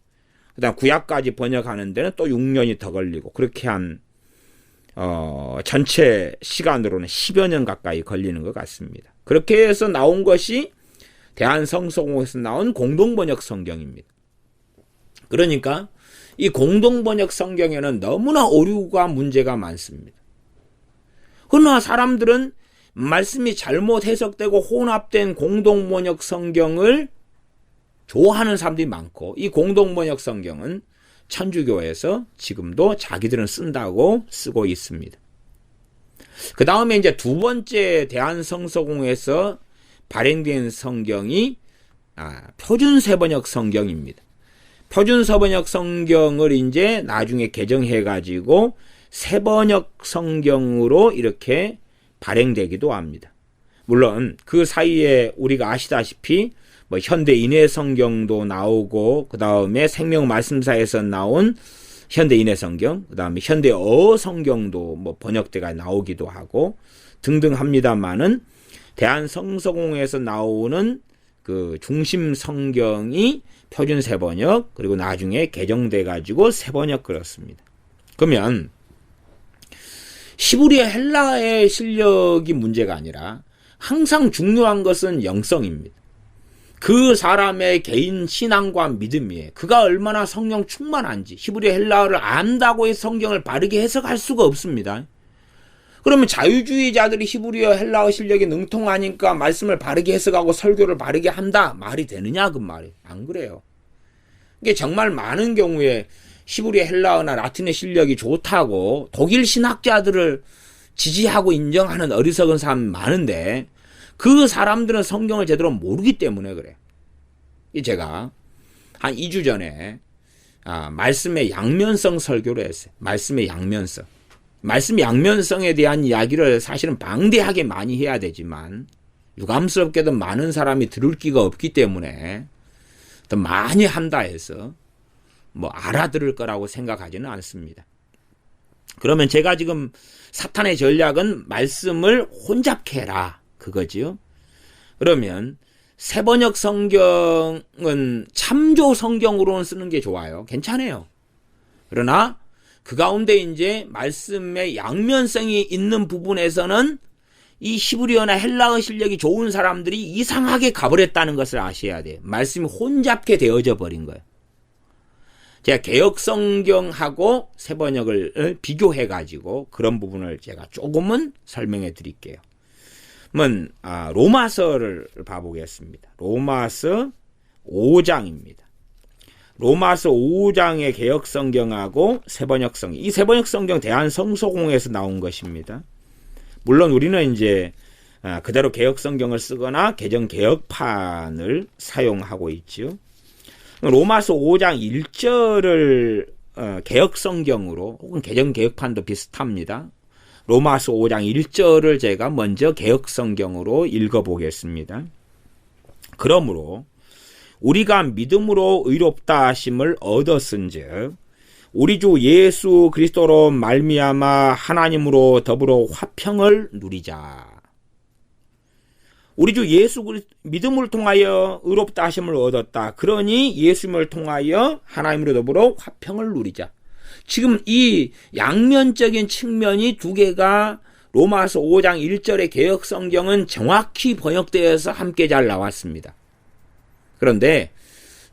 그다음 구약까지 번역하는 데는 또 6년이 더 걸리고 그렇게 한 전체 시간으로는 10여 년 가까이 걸리는 것 같습니다. 그렇게 해서 나온 것이 대한성서공회에서 나온 공동번역 성경입니다. 그러니까 이 공동번역 성경에는 너무나 오류가 문제가 많습니다. 그러나 사람들은 말씀이 잘못 해석되고 혼합된 공동번역 성경을 좋아하는 사람들이 많고 이 공동번역 성경은 천주교에서 지금도 자기들은 쓴다고 쓰고 있습니다. 그 다음에 이제 두 번째 대한성서공회에서 발행된 성경이 표준세번역 성경입니다. 표준세번역 성경을 이제 나중에 개정해가지고 세번역 성경으로 이렇게 발행되기도 합니다. 물론 그 사이에 우리가 아시다시피 뭐 현대 인해 성경도 나오고 그 다음에 생명말씀사에서 나온 현대 인해 성경, 그 다음에 현대 어어 성경도 뭐 번역대가 나오기도 하고 등등 합니다만은 대한성서공회에서 나오는 그 중심 성경이 표준 세번역 그리고 나중에 개정돼 가지고 세번역 그렇습니다. 그러면 히브리어 헬라어의 실력이 문제가 아니라 항상 중요한 것은 영성입니다. 그 사람의 개인 신앙과 믿음이에요. 그가 얼마나 성령 충만한지 히브리어 헬라어를 안다고 해서 성경을 바르게 해석할 수가 없습니다. 그러면 자유주의자들이 히브리어 헬라어 실력이 능통하니까 말씀을 바르게 해석하고 설교를 바르게 한다 말이 되느냐 그 말이에요. 안 그래요. 이게 정말 많은 경우에 히브리어 헬라어나 라틴어 실력이 좋다고 독일 신학자들을 지지하고 인정하는 어리석은 사람이 많은데 그 사람들은 성경을 제대로 모르기 때문에 그래요. 제가 한 2주 전에 말씀의 양면성 설교를 했어요. 말씀의 양면성. 말씀의 양면성에 대한 이야기를 사실은 방대하게 많이 해야 되지만 유감스럽게도 많은 사람이 들을 기가 없기 때문에 더 많이 한다 해서 뭐 알아들을 거라고 생각하지는 않습니다. 그러면 제가 지금 사탄의 전략은 말씀을 혼잡케 해라 그거지요. 그러면 세번역 성경은 참조 성경으로는 쓰는 게 좋아요. 괜찮아요. 그러나 그 가운데 이제 말씀의 양면성이 있는 부분에서는 이 히브리어나 헬라어 실력이 좋은 사람들이 이상하게 가버렸다는 것을 아셔야 돼요. 말씀이 혼잡게 되어져 버린 거예요. 제가 개역성경하고 세번역을 비교해가지고 그런 부분을 제가 조금은 설명해 드릴게요. 그러면 로마서를 봐보겠습니다. 로마서 5장입니다. 로마서 5장의 개역성경하고 세번역성경. 이 세번역성경 대한성서공회에서 나온 것입니다. 물론 우리는 이제 그대로 개역성경을 쓰거나 개정개역판을 사용하고 있죠. 로마서 5장 1절을 개역성경으로 혹은 개정개역판도 비슷합니다. 로마서 5장 1절을 제가 먼저 개역성경으로 읽어보겠습니다. 그러므로 우리가 믿음으로 의롭다 하심을 얻었은즉 우리 주 예수 그리스도로 말미암아 하나님으로 더불어 화평을 누리자. 우리 주 예수 믿음을 통하여 의롭다 하심을 얻었다. 그러니 예수님을 통하여 하나님으로 더불어 화평을 누리자. 지금 이 양면적인 측면이 두 개가 로마서 5장 1절의 개역성경은 정확히 번역되어서 함께 잘 나왔습니다. 그런데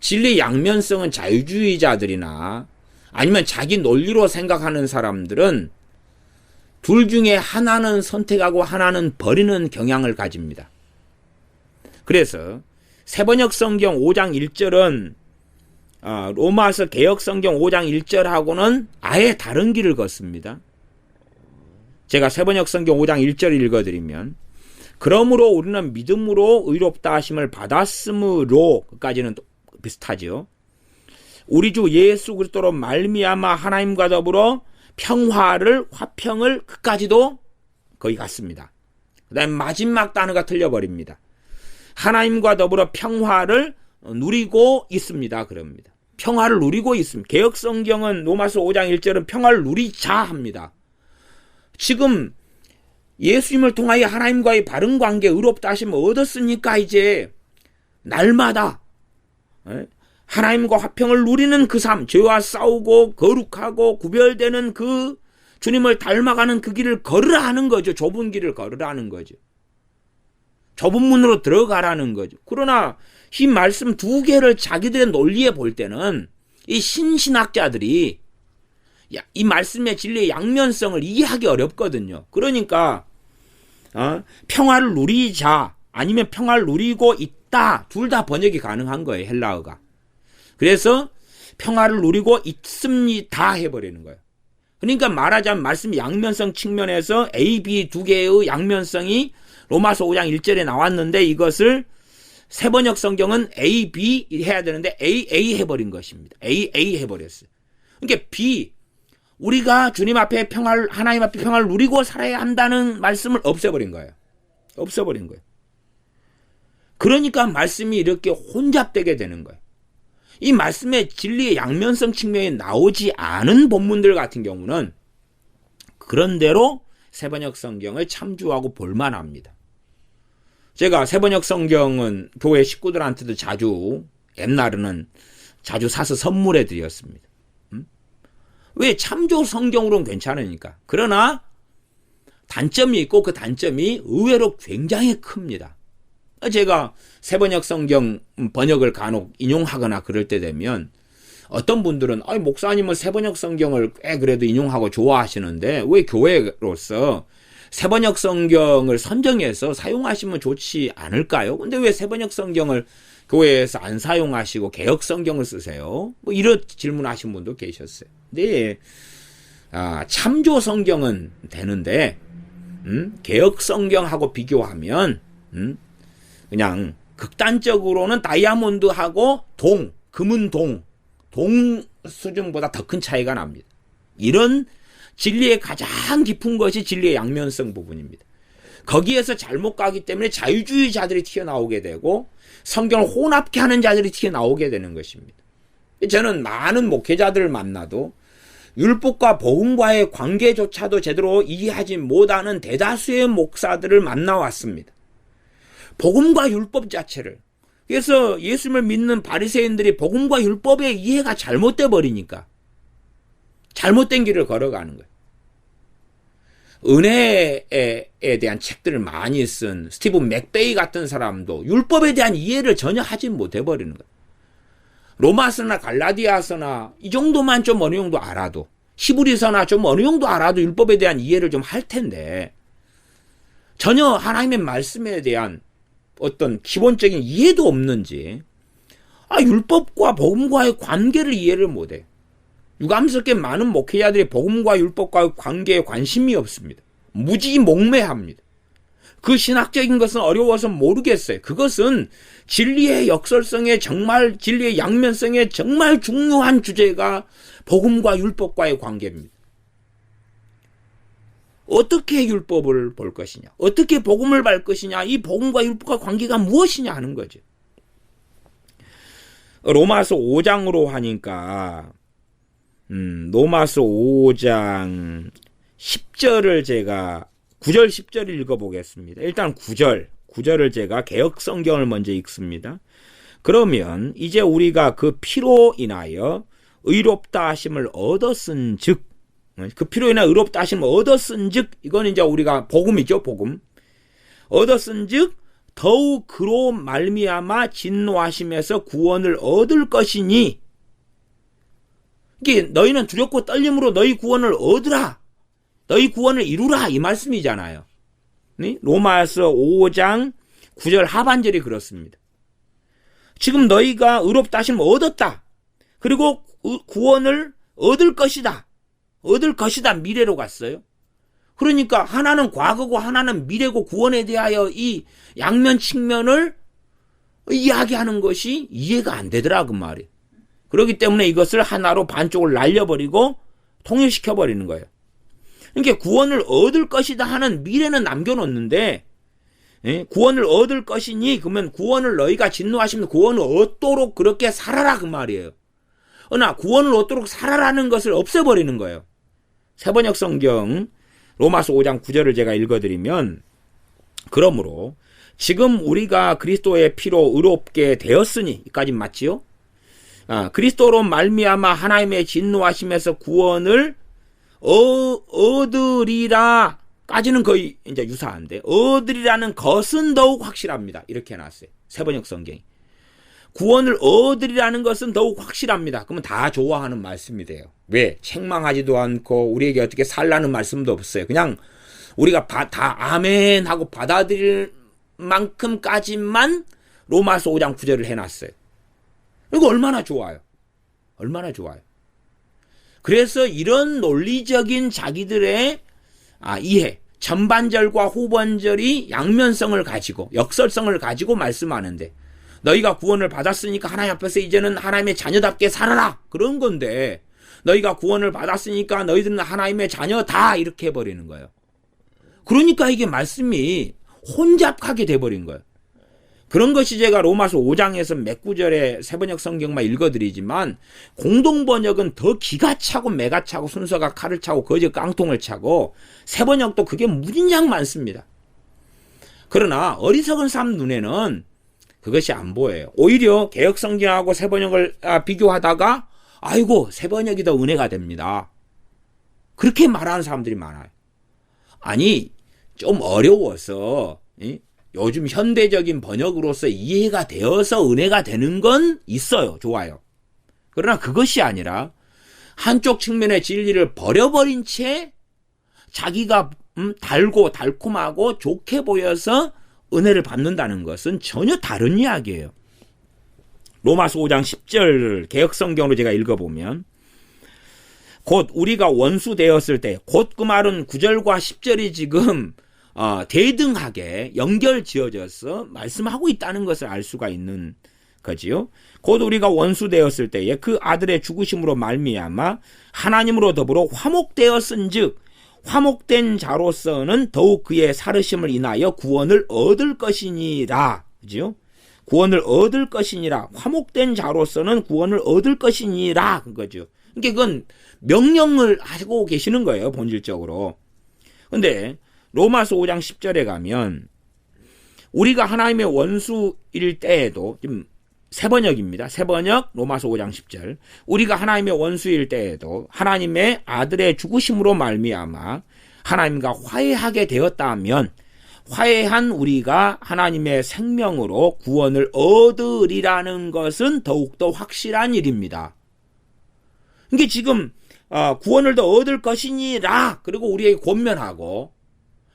진리 양면성은 자유주의자들이나 아니면 자기 논리로 생각하는 사람들은 둘 중에 하나는 선택하고 하나는 버리는 경향을 가집니다. 그래서 세번역 성경 5장 1절은 로마서 개역성경 5장 1절하고는 아예 다른 길을 걷습니다. 제가 세번역 성경 5장 1절을 읽어드리면 그러므로 우리는 믿음으로 의롭다 하심을 받았으므로 까지는 비슷하죠. 우리 주 예수 그리스도로 말미암아 하나님과 더불어 평화를 화평을 끝까지도 거의 같습니다. 그 다음에 마지막 단어가 틀려버립니다. 하나님과 더불어 평화를 누리고 있습니다. 그럽니다. 평화를 누리고 있습니다. 개역성경은 로마서 5장 1절은 평화를 누리자 합니다. 지금 예수님을 통하여 하나님과의 바른 관계 의롭다 하심을 얻었으니까 이제 날마다 하나님과 화평을 누리는 그 삶, 죄와 싸우고 거룩하고 구별되는 그 주님을 닮아가는 그 길을 걸으라 하는 거죠. 좁은 길을 걸으라 하는 거죠. 좁은 문으로 들어가라는 거죠. 그러나 이 말씀 두 개를 자기들의 논리에 볼 때는 이 신신학자들이 이 말씀의 진리의 양면성을 이해하기 어렵거든요. 그러니까 평화를 누리자 아니면 평화를 누리고 있다, 둘 다 번역이 가능한 거예요. 헬라어가. 그래서 평화를 누리고 있습니다 해버리는 거예요. 그러니까 말하자면 말씀 양면성 측면에서 A, B 두 개의 양면성이 로마서 5장 1절에 나왔는데 이것을 세번역 성경은 A, B 해야 되는데 A, A 해버린 것입니다. A, A 해버렸어요. 그러니까 B, 우리가 주님 앞에 평화를, 하나님 앞에 평화를 누리고 살아야 한다는 말씀을 없애버린 거예요. 없애버린 거예요. 그러니까 말씀이 이렇게 혼잡되게 되는 거예요. 이 말씀의 진리의 양면성 측면이 나오지 않은 본문들 같은 경우는 그런대로 세번역 성경을 참조하고 볼만합니다. 제가 세번역 성경은 교회 식구들한테도 옛날에는 자주 사서 선물해 드렸습니다. 왜? 참조 성경으로는 괜찮으니까. 그러나 단점이 있고 그 단점이 의외로 굉장히 큽니다. 제가 세번역 성경 번역을 간혹 인용하거나 그럴 때 되면 어떤 분들은 목사님은 세번역 성경을 꽤 그래도 인용하고 좋아하시는데 왜 교회로서 세번역 성경을 선정해서 사용하시면 좋지 않을까요? 근데 왜 세번역 성경을 교회에서 안 사용하시고 개역 성경을 쓰세요? 뭐 이런 질문하신 분도 계셨어요. 근데 참조 성경은 되는데 개역 성경하고 비교하면 그냥 극단적으로는 다이아몬드하고 금은 동 수준보다 더 큰 차이가 납니다. 이런 진리의 가장 깊은 것이 진리의 양면성 부분입니다. 거기에서 잘못 가기 때문에 자유주의자들이 튀어나오게 되고 성경을 혼합케 하는 자들이 튀어나오게 되는 것입니다. 저는 많은 목회자들을 만나도 율법과 복음과의 관계조차도 제대로 이해하지 못하는 대다수의 목사들을 만나왔습니다. 복음과 율법 자체를. 그래서 예수님을 믿는 바리새인들이 복음과 율법의 이해가 잘못돼 버리니까 잘못된 길을 걸어가는 거예요. 은혜에 대한 책들을 많이 쓴 스티븐 맥베이 같은 사람도 율법에 대한 이해를 전혀 하지 못해 버리는 거예요. 로마서나 갈라디아서나 이 정도만 좀 어느 정도 알아도, 히브리서나 좀 어느 정도 알아도 율법에 대한 이해를 좀 할 텐데 전혀 하나님의 말씀에 대한 어떤 기본적인 이해도 없는지 율법과 복음과의 관계를 이해를 못해요. 유감스럽게 많은 목회자들이 복음과 율법과의 관계에 관심이 없습니다. 무지몽매합니다. 그 신학적인 것은 어려워서 모르겠어요. 그것은 진리의 역설성에 정말, 진리의 양면성에 정말 중요한 주제가 복음과 율법과의 관계입니다. 어떻게 율법을 볼 것이냐, 어떻게 복음을 볼 것이냐, 이 복음과 율법과 관계가 무엇이냐 하는 거죠. 로마서 5장으로 하니까 로마서 5장 10절을 제가 9절 10절 읽어보겠습니다. 일단 9절을 제가 개역 성경을 먼저 읽습니다. 그러면 이제 우리가 그 피로 인하여 의롭다 하심을 얻었은즉, 그 피로 인하여 의롭다 하심을 얻었은즉, 이건 이제 우리가 복음이죠, 복음. 얻었은즉 더욱 그로 말미암아 진노하심에서 구원을 얻을 것이니, 이게 너희는 두렵고 떨림으로 너희 구원을 얻으라, 너희 구원을 이루라, 이 말씀이잖아요. 로마서 5장 9절 하반절이 그렇습니다. 지금 너희가 의롭다 하심을 얻었다, 그리고 구원을 얻을 것이다, 미래로 갔어요. 그러니까 하나는 과거고 하나는 미래고, 구원에 대하여 이 양면 측면을 이야기하는 것이 이해가 안 되더라, 그 말이. 그렇기 때문에 이것을 하나로 반쪽을 날려버리고 통일시켜버리는 거예요. 그러니까 구원을 얻을 것이다 하는 미래는 남겨놓는데, 구원을 얻을 것이니, 그러면 구원을 너희가 진노하시면 구원을 얻도록 그렇게 살아라, 그 말이에요. 그러나 구원을 얻도록 살아라는 것을 없애버리는 거예요. 세번역 성경 로마서 5장 9절을 제가 읽어드리면, 그러므로 지금 우리가 그리스도의 피로 의롭게 되었으니, 이까지 맞지요? 그리스도로 말미암아 하나님의 진노하심에서 구원을 얻으리라 까지는 거의 이제 유사한데, 얻으리라는 것은 더욱 확실합니다. 이렇게 해놨어요. 세번역 성경이. 구원을 얻으리라는 것은 더욱 확실합니다. 그러면 다 좋아하는 말씀이 돼요. 왜? 책망하지도 않고 우리에게 어떻게 살라는 말씀도 없어요. 그냥 우리가 다 아멘 하고 받아들일 만큼까지만 로마서 5장 9절을 해놨어요. 이거 얼마나 좋아요. 얼마나 좋아요. 그래서 이런 논리적인 자기들의 이해, 전반절과 후반절이 양면성을 가지고 역설성을 가지고 말씀하는데, 너희가 구원을 받았으니까 하나님 앞에서 이제는 하나님의 자녀답게 살아라, 그런 건데, 너희가 구원을 받았으니까 너희들은 하나님의 자녀다, 이렇게 해버리는 거예요. 그러니까 이게 말씀이 혼잡하게 돼버린 거예요. 그런 것이 제가 로마서 5장에서 몇 구절의 세번역 성경만 읽어드리지만, 공동번역은 더 기가 차고 매가 차고 순서가 칼을 차고 거저 깡통을 차고, 세번역도 그게 무진장 많습니다. 그러나 어리석은 사람 눈에는 그것이 안 보여요. 오히려 개역성경하고 세번역을 비교하다가 아이고 세번역이 더 은혜가 됩니다, 그렇게 말하는 사람들이 많아요. 아니 좀 어려워서 요즘 현대적인 번역으로서 이해가 되어서 은혜가 되는 건 있어요. 좋아요. 그러나 그것이 아니라 한쪽 측면의 진리를 버려버린 채 자기가 달고 달콤하고 좋게 보여서 은혜를 받는다는 것은 전혀 다른 이야기예요. 로마서 5장 10절 개역성경으로 제가 읽어보면, 곧 우리가 원수 되었을 때, 곧 그 말은 9절과 10절이 지금 대등하게 연결 지어져서 말씀하고 있다는 것을 알 수가 있는 거지요. 곧 우리가 원수 되었을 때에 그 아들의 죽으심으로 말미암아 하나님으로 더불어 화목되었은즉 화목된 자로서는 더욱 그의 살으심을 인하여 구원을 얻을 것이니라. 그죠? 구원을 얻을 것이니라. 화목된 자로서는 구원을 얻을 것이니라. 그거죠. 그러니까 그건 명령을 하고 계시는 거예요, 본질적으로. 근데 로마서 5장 10절에 가면 우리가 하나님의 원수일 때에도, 지금 세번역입니다. 세번역 로마서 5장 10절. 우리가 하나님의 원수일 때에도 하나님의 아들의 죽으심으로 말미암아 하나님과 화해하게 되었다면 화해한 우리가 하나님의 생명으로 구원을 얻으리라는 것은 더욱더 확실한 일입니다. 이게 지금 구원을 더 얻을 것이니라, 그리고 우리에게 권면하고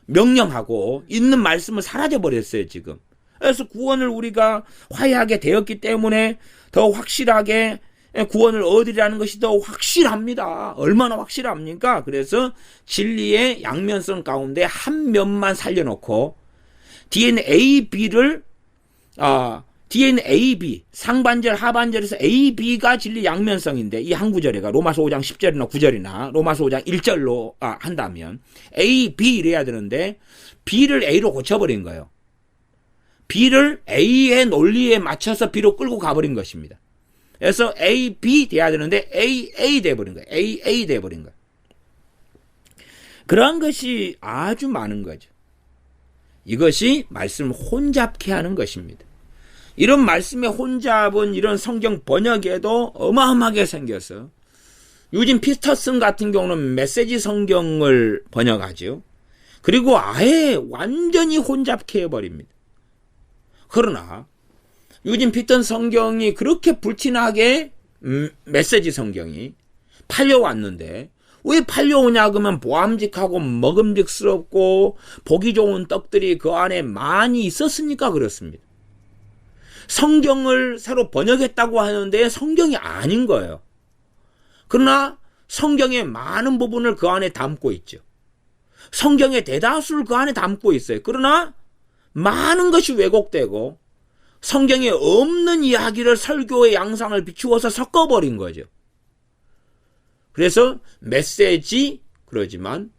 명령하고 있는 말씀은 사라져버렸어요 지금. 그래서 구원을 우리가 화해하게 되었기 때문에 더 확실하게 구원을 얻으리라는 것이 더 확실합니다. 얼마나 확실합니까? 그래서 진리의 양면성 가운데 한 면만 살려놓고 뒤에는 A, B를 뒤에는 A, B, 상반절, 하반절에서 A, B가 진리 양면성인데, 이 한 구절에가 로마서 5장 10절이나 9절이나 로마서 5장 1절로 한다면 A, B 이래야 되는데 B를 A로 고쳐버린 거예요. B를 A의 논리에 맞춰서 B로 끌고 가버린 것입니다. 그래서 A, B 돼야 되는데 A, A 돼버린 거예요. A, A 돼버린 거예요. 그러한 것이 아주 많은 거죠. 이것이 말씀을 혼잡케 하는 것입니다. 이런 말씀의 혼잡은 이런 성경 번역에도 어마어마하게 생겨서, 유진 피터슨 같은 경우는 메시지 성경을 번역하죠. 그리고 아예 완전히 혼잡케 해버립니다. 그러나 유진 피터슨 성경이 그렇게 불티나게 메시지 성경이 팔려왔는데, 왜 팔려오냐 그러면 보암직하고 먹음직스럽고 보기 좋은 떡들이 그 안에 많이 있었으니까 그렇습니다. 성경을 새로 번역했다고 하는데 성경이 아닌 거예요. 그러나 성경의 많은 부분을 그 안에 담고 있죠. 성경의 대다수를 그 안에 담고 있어요. 그러나 많은 것이 왜곡되고 성경에 없는 이야기를 설교의 양상을 비추어서 섞어버린 거죠. 그래서 메시지 그러지만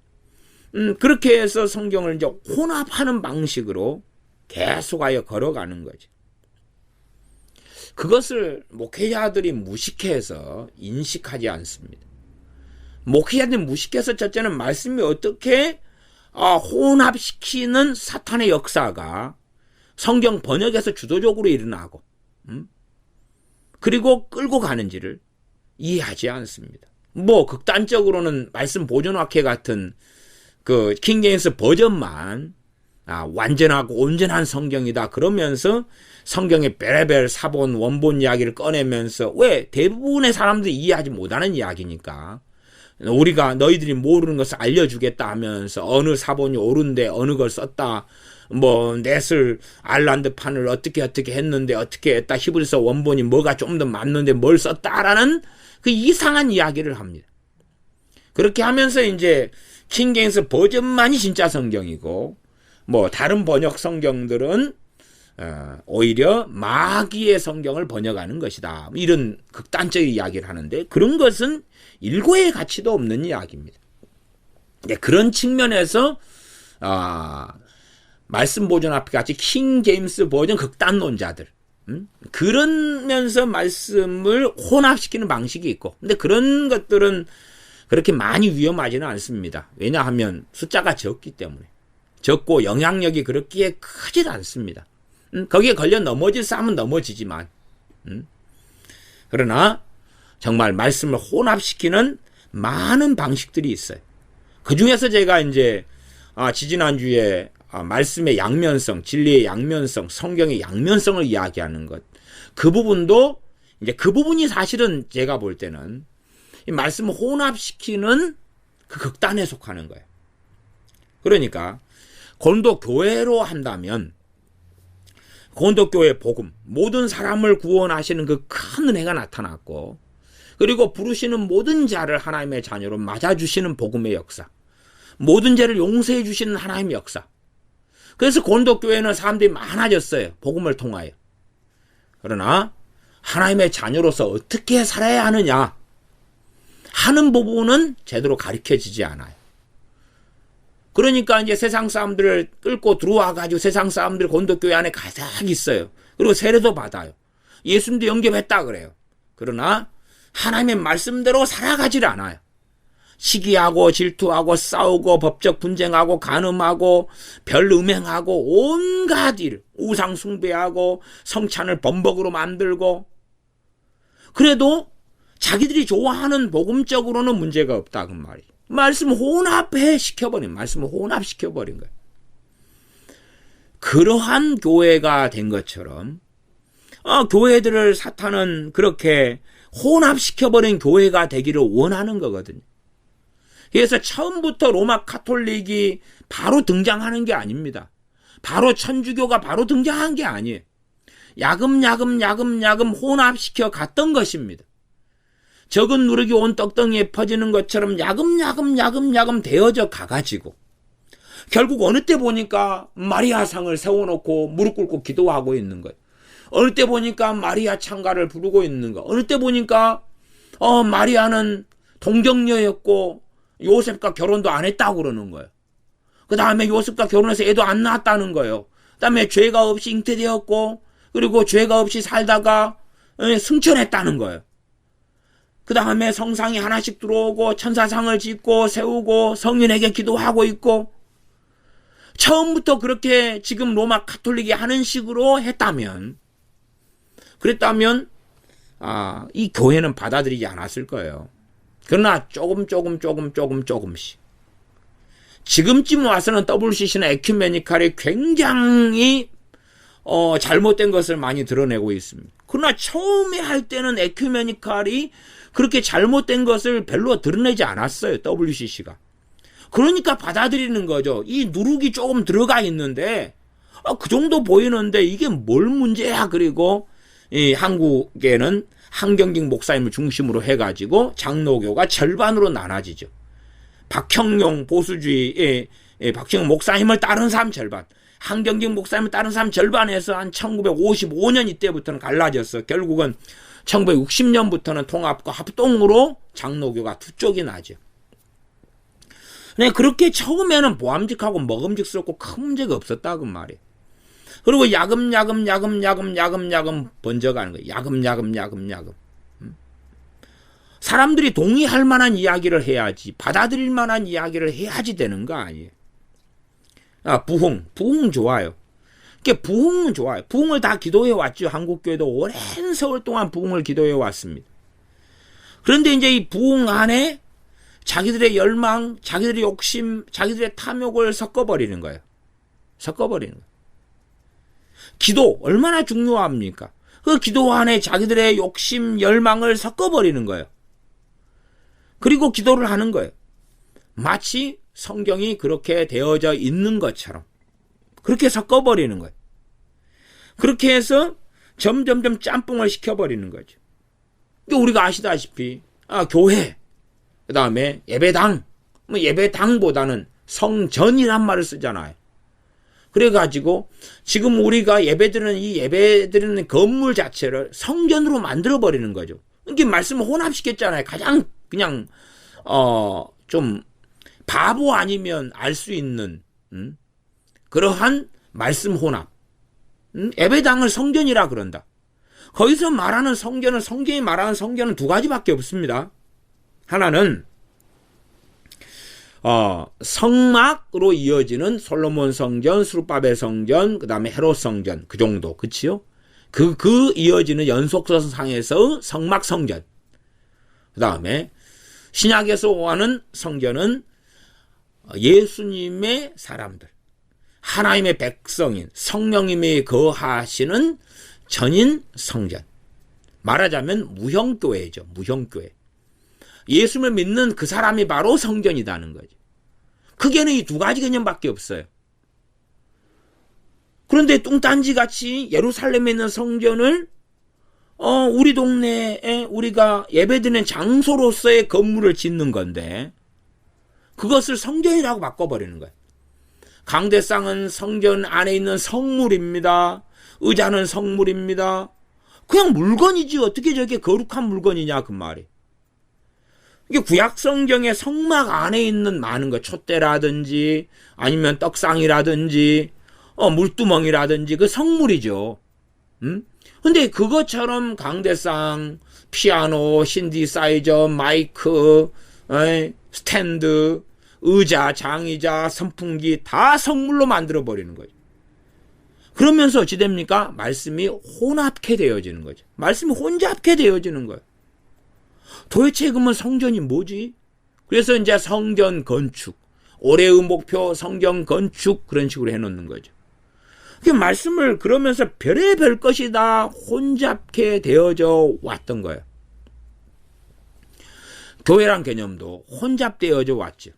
그렇게 해서 성경을 이제 혼합하는 방식으로 계속하여 걸어가는 거죠. 그것을 목회자들이 무식해서 인식하지 않습니다. 목회자들이 무식해서 첫째는 말씀이 어떻게 혼합시키는 사탄의 역사가 성경 번역에서 주도적으로 일어나고, 그리고 끌고 가는지를 이해하지 않습니다. 뭐 극단적으로는 말씀 보존학회 같은 그 킹제임스 버전만 완전하고 온전한 성경이다 그러면서 성경의 베레벨 사본 원본 이야기를 꺼내면서 왜 대부분의 사람들이 이해하지 못하는 이야기니까 우리가 너희들이 모르는 것을 알려주겠다 하면서 어느 사본이 옳은데 어느 걸 썼다 뭐 넷을 알란드판을 어떻게 했는데 어떻게 했다 히브리서 원본이 뭐가 좀 더 맞는데 뭘 썼다라는 그 이상한 이야기를 합니다. 그렇게 하면서 이제 킹제임스 버전만이 진짜 성경이고 뭐 다른 번역 성경들은 오히려 마귀의 성경을 번역하는 것이다. 이런 극단적인 이야기를 하는데 그런 것은 일고의 가치도 없는 이야기입니다. 그런 측면에서 말씀 보존 앞에 같이 킹제임스 버전 극단론자들 그러면서 말씀을 혼합시키는 방식이 있고 근데 그런 것들은 그렇게 많이 위험하지는 않습니다. 왜냐하면 숫자가 적기 때문에 적고 영향력이 그렇게 크질 않습니다. 거기에 걸려 넘어질 사람은 넘어지지만 그러나 정말 말씀을 혼합시키는 많은 방식들이 있어요. 그 중에서 제가 이제 지지난주에 말씀의 양면성, 진리의 양면성, 성경의 양면성을 이야기하는 것. 그 부분도 이제 그 부분이 사실은 제가 볼 때는 이 말씀을 혼합시키는 그 극단에 속하는 거예요. 그러니까 고린도 교회로 한다면 고린도 교회 복음, 모든 사람을 구원하시는 그 큰 은혜가 나타났고 그리고 부르시는 모든 자를 하나님의 자녀로 맞아주시는 복음의 역사, 모든 죄를 용서해 주시는 하나님의 역사. 그래서 고린도 교회는 사람들이 많아졌어요. 복음을 통하여. 그러나 하나님의 자녀로서 어떻게 살아야 하느냐 하는 부분은 제대로 가르쳐지지 않아요. 그러니까 이제 세상 사람들을 끌고 들어와가지고 세상 사람들이 고린도 교회 안에 가득 있어요. 그리고 세례도 받아요. 예수님도 영접했다 그래요. 그러나 하나님의 말씀대로 살아가지를 않아요. 시기하고 질투하고 싸우고 법적 분쟁하고 간음하고 별음행하고 온갖 일, 우상 숭배하고 성찬을 범벅으로 만들고 그래도 자기들이 좋아하는 복음적으로는 문제가 없다 그 말이에요. 말씀을 혼합시켜버린 거예요. 그러한 교회가 된 것처럼 교회들을 사탄은 그렇게 혼합시켜버린 교회가 되기를 원하는 거거든요. 그래서 처음부터 로마 카톨릭이 바로 등장하는 게 아닙니다. 바로 천주교가 바로 등장한 게 아니에요. 야금야금 혼합시켜 갔던 것입니다. 적은 누룩이 온 떡덩이에 퍼지는 것처럼 야금야금 되어져 가가지고 결국 어느 때 보니까 마리아상을 세워놓고 무릎 꿇고 기도하고 있는 거예요. 어느 때 보니까 마리아 창가를 부르고 있는 거. 어느 때 보니까 마리아는 동정녀였고 요셉과 결혼도 안 했다고 그러는 거예요. 그 다음에 요셉과 결혼해서 애도 안 낳았다는 거예요. 그 다음에 죄가 없이 잉태되었고 그리고 죄가 없이 살다가 승천했다는 거예요. 그 다음에 성상이 하나씩 들어오고 천사상을 짓고 세우고 성인에게 기도하고 있고 처음부터 그렇게 지금 로마 카톨릭이 하는 식으로 그랬다면 이 교회는 받아들이지 않았을 거예요. 그러나 조금씩 지금쯤 와서는 WCC나 에큐메니칼이 굉장히 잘못된 것을 많이 드러내고 있습니다. 그러나 처음에 할 때는 에큐메니칼이 그렇게 잘못된 것을 별로 드러내지 않았어요. WCC가. 그러니까 받아들이는 거죠. 이 누룩이 조금 들어가 있는데 그 정도 보이는데 이게 뭘 문제야. 그리고 이 한국에는 한경직 목사님을 중심으로 해가지고 장로교가 절반으로 나눠지죠. 박형용 보수주의 박형용 목사님을 따른 사람 절반, 한경직 목사님을 따른 사람 절반에서 한 1955년 이때부터는 갈라졌어. 결국은 1960년부터는 통합과 합동으로 장로교가 두 쪽이 나죠. 그렇게 처음에는 보암직하고 먹음직스럽고 큰 문제가 없었다고 말이에요. 그리고 야금 번져가는 거예요. 야금. 사람들이 동의할 만한 이야기를 해야지, 받아들일 만한 이야기를 해야지 되는 거 아니에요. 부흥 좋아요. 그러니까 부흥은 좋아요. 부흥을 다 기도해 왔죠. 한국교회도 오랜 세월 동안 부흥을 기도해 왔습니다. 그런데 이제 이 부흥 안에 자기들의 열망, 자기들의 욕심, 자기들의 탐욕을 섞어버리는 거예요. 섞어버리는 거예요. 기도 얼마나 중요합니까? 그 기도 안에 자기들의 욕심, 열망을 섞어버리는 거예요. 그리고 기도를 하는 거예요. 마치 성경이 그렇게 되어져 있는 것처럼 그렇게 섞어버리는 거예요. 그렇게 해서 점점점 짬뽕을 시켜버리는 거죠. 우리가 아시다시피 교회, 그 다음에 예배당, 예배당보다는 성전이란 말을 쓰잖아요. 그래가지고 지금 우리가 예배드리는 이 예배드리는 건물 자체를 성전으로 만들어버리는 거죠. 이게 말씀을 혼합시켰잖아요. 가장 그냥 좀 바보 아니면 알 수 있는 그러한 말씀 혼합. 예배당을 성전이라 그런다. 거기서 말하는 성전은 성경이 말하는 성전은 두 가지밖에 없습니다. 하나는 성막으로 이어지는 솔로몬 성전, 스룹바벨 성전, 그 다음에 헤롯 성전 그 정도, 그치요? 그 이어지는 연속선상에서 성막 성전. 그 다음에 신약에서 하는 성전은 예수님의 사람들, 하나님의 백성인 성령님이 거하시는 전인 성전. 말하자면 무형교회죠. 무형교회. 예수를 믿는 그 사람이 바로 성전이라는 거죠. 크게는 이 두 가지 개념밖에 없어요. 그런데 뚱딴지같이 예루살렘에 있는 성전을 우리 동네에 우리가 예배드리는 장소로서의 건물을 짓는 건데 그것을 성전이라고 바꿔버리는 거예요. 강대상은 성전 안에 있는 성물입니다. 의자는 성물입니다. 그냥 물건이지 어떻게 저게 거룩한 물건이냐 그 말이. 이게 구약 성경의 성막 안에 있는 많은 것, 촛대라든지 아니면 떡상이라든지 물두멍이라든지 그 성물이죠. 근데 그것처럼 강대상, 피아노, 신디사이저, 마이크, 스탠드, 의자, 장의자, 선풍기 다 성물로 만들어버리는 거죠. 그러면서 어찌 됩니까? 말씀이 혼합케 되어지는 거죠. 말씀이 혼잡케 되어지는 거예요. 도대체 그러면 성전이 뭐지? 그래서 이제 성전 건축, 올해의 목표 성전 건축 그런 식으로 해놓는 거죠. 그 말씀을 그러면서 별의별 것이 다 혼잡케 되어져 왔던 거예요. 교회란 개념도 혼잡되어져 왔죠.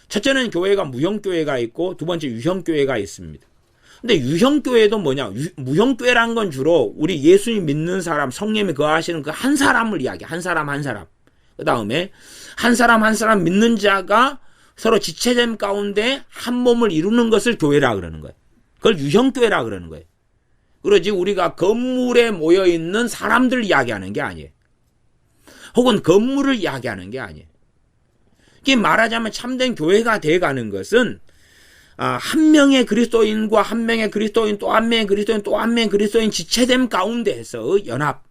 첫째는 교회가 무형교회가 있고 두 번째 유형교회가 있습니다. 근데 유형교회도 뭐냐? 무형교회란 건 주로 우리 예수님 믿는 사람, 성령이 거하시는 그 한 사람을 이야기해. 한 사람 한 사람. 그 다음에 한 사람 한 사람 믿는 자가 서로 지체됨 가운데 한 몸을 이루는 것을 교회라 그러는 거예요. 그걸 유형교회라 그러는 거예요. 그러지 우리가 건물에 모여있는 사람들 이야기하는 게 아니에요. 혹은 건물을 이야기하는 게 아니에요. 이게 말하자면 참된 교회가 돼가는 것은 한 명의 그리스도인과 한 명의 그리스도인 또 한 명의 그리스도인 또 한 명의 그리스도인 지체됨 가운데에서 연합.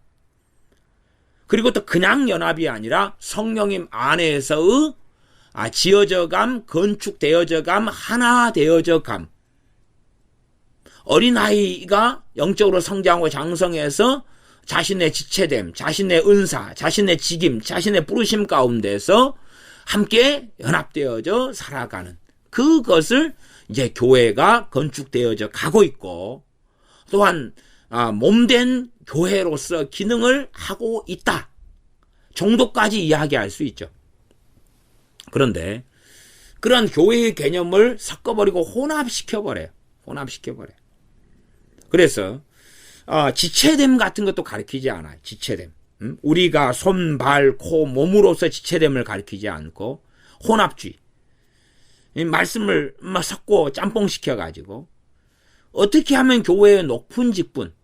그리고 또 그냥 연합이 아니라 성령님 안에서의 지어져감, 건축되어져감, 하나 되어져감. 어린아이가 영적으로 성장하고 장성해서 자신의 지체됨, 자신의 은사, 자신의 직임, 자신의 부르심 가운데서 함께 연합되어져 살아가는 그것을 이제 교회가 건축되어져 가고 있고 또한 몸된 교회로서 기능을 하고 있다 정도까지 이야기할 수 있죠. 그런데 그런 교회의 개념을 섞어버리고 혼합시켜버려요. 그래서 지체됨 같은 것도 가르치지 않아요. 지체됨. 우리가 손, 발, 코, 몸으로서 지체됨을 가르치지 않고 혼합주의. 말씀을 섞고 짬뽕시켜가지고 어떻게 하면 교회의 높은 직분,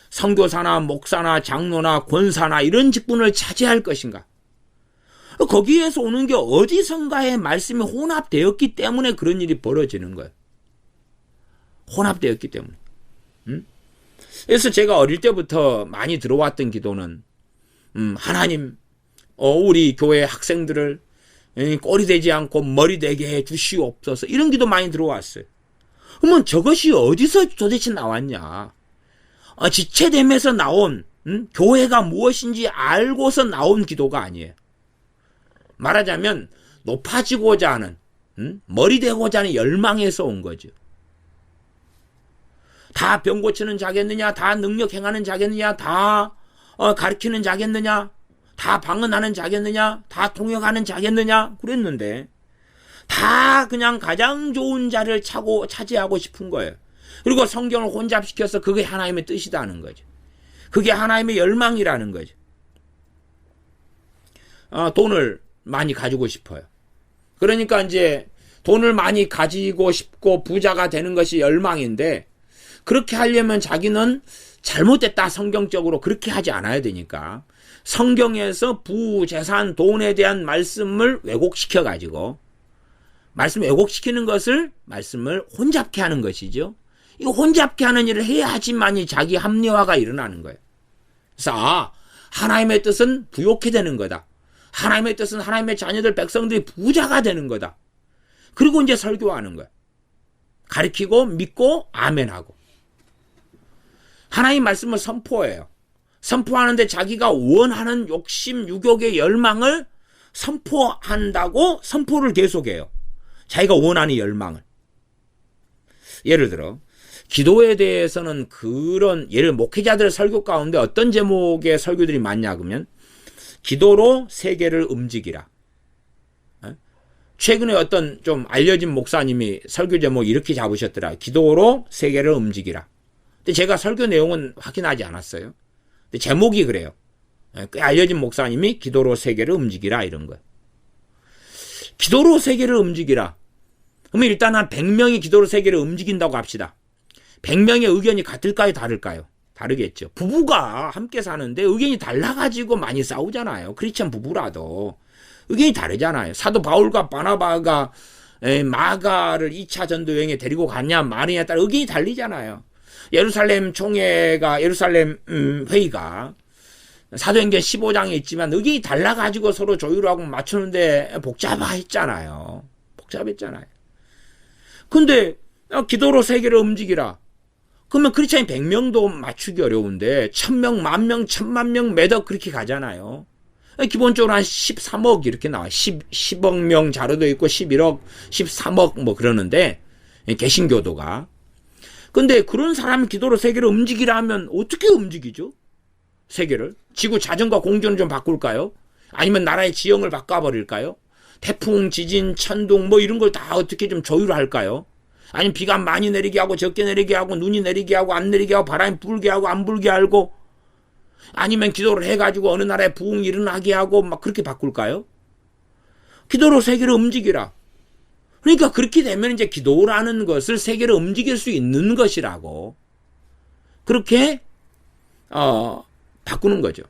선교사나 목사나 장로나 권사나 이런 직분을 차지할 것인가. 거기에서 오는 게 어디선가의 말씀이 혼합되었기 때문에 그런 일이 벌어지는 거예요. 혼합되었기 때문에. 그래서 제가 어릴 때부터 많이 들어왔던 기도는 하나님 우리 교회 학생들을 꼴이 되지 않고 머리 되게 해 주시옵소서 이런 기도 많이 들어왔어요. 그러면 저것이 어디서 도대체 나왔냐? 지체됨에서 나온 교회가 무엇인지 알고서 나온 기도가 아니에요. 말하자면 높아지고자 하는 머리 되고자 하는 열망에서 온 거죠. 다 병 고치는 자겠느냐? 다 능력 행하는 자겠느냐? 다 가르치는 자겠느냐? 다 방언하는 자겠느냐? 다 통역하는 자겠느냐? 그랬는데 다 그냥 가장 좋은 자리를 차지하고 싶은 거예요. 그리고 성경을 혼잡시켜서 그게 하나님의 뜻이라는 거죠. 그게 하나님의 열망이라는 거죠. 돈을 많이 가지고 싶어요. 그러니까 이제 돈을 많이 가지고 싶고 부자가 되는 것이 열망인데, 그렇게 하려면 자기는 잘못됐다, 성경적으로 그렇게 하지 않아야 되니까 성경에서 부재산, 돈에 대한 말씀을 왜곡시켜 가지고, 말씀 왜곡시키는 것을 말씀을 혼잡케 하는 것이죠. 이 혼잡케 하는 일을 해야지만이 자기 합리화가 일어나는 거예요. 그래서 하나님의 뜻은 부욕해 되는 거다. 하나님의 뜻은 하나님의 자녀들, 백성들이 부자가 되는 거다. 그리고 이제 설교하는 거예요. 가르치고 믿고 아멘하고. 하나님 말씀을 선포해요. 선포하는데 자기가 원하는 욕심, 유욕의 열망을 선포한다고 선포를 계속해요. 자기가 원하는 열망을. 예를 들어 기도에 대해서는 그런, 예를 목회자들 설교 가운데 어떤 제목의 설교들이 많냐 그러면 기도로 세계를 움직이라. 최근에 어떤 좀 알려진 목사님이 설교 제목 이렇게 잡으셨더라. 기도로 세계를 움직이라. 근데 제가 설교 내용은 확인하지 않았어요. 근데 제목이 그래요. 꽤 알려진 목사님이 기도로 세계를 움직이라 이런 거예요. 기도로 세계를 움직이라. 그러면 일단 한 100명이 기도로 세계를 움직인다고 합시다. 100명의 의견이 같을까요? 다를까요? 다르겠죠. 부부가 함께 사는데 의견이 달라가지고 많이 싸우잖아요. 크리스천 부부라도 의견이 다르잖아요. 사도 바울과 바나바가 마가를 2차 전도 여행에 데리고 갔냐 마느냐에 따라 의견이 달리잖아요. 예루살렘 총회가, 예루살렘 회의가 사도행전 15장에 있지만 의견이 달라가지고 서로 조율하고 맞추는데 복잡했잖아요. 근데 기도로 세계를 움직이라. 그러면 크리스찬이 100명도 맞추기 어려운데 1000명, 10,000명, 10,000,000명 매덕 그렇게 가잖아요. 기본적으로 한 13억 이렇게 나와요. 10억 명 자료도 있고 11억, 13억 뭐 그러는데 개신교도가. 근데 그런 사람이 기도로 세계를 움직이라 하면 어떻게 움직이죠? 세계를. 지구 자전과 공전을 좀 바꿀까요? 아니면 나라의 지형을 바꿔버릴까요? 태풍, 지진, 천둥 뭐 이런 걸 다 어떻게 좀 조율할까요? 아니면 비가 많이 내리게 하고 적게 내리게 하고 눈이 내리게 하고 안 내리게 하고 바람이 불게 하고 안 불게 하고, 아니면 기도를 해가지고 어느 나라에 부흥이 일어나게 하고 막 그렇게 바꿀까요? 기도로 세계를 움직이라. 그러니까 그렇게 되면 이제 기도라는 것을 세계를 움직일 수 있는 것이라고 그렇게 바꾸는 거죠.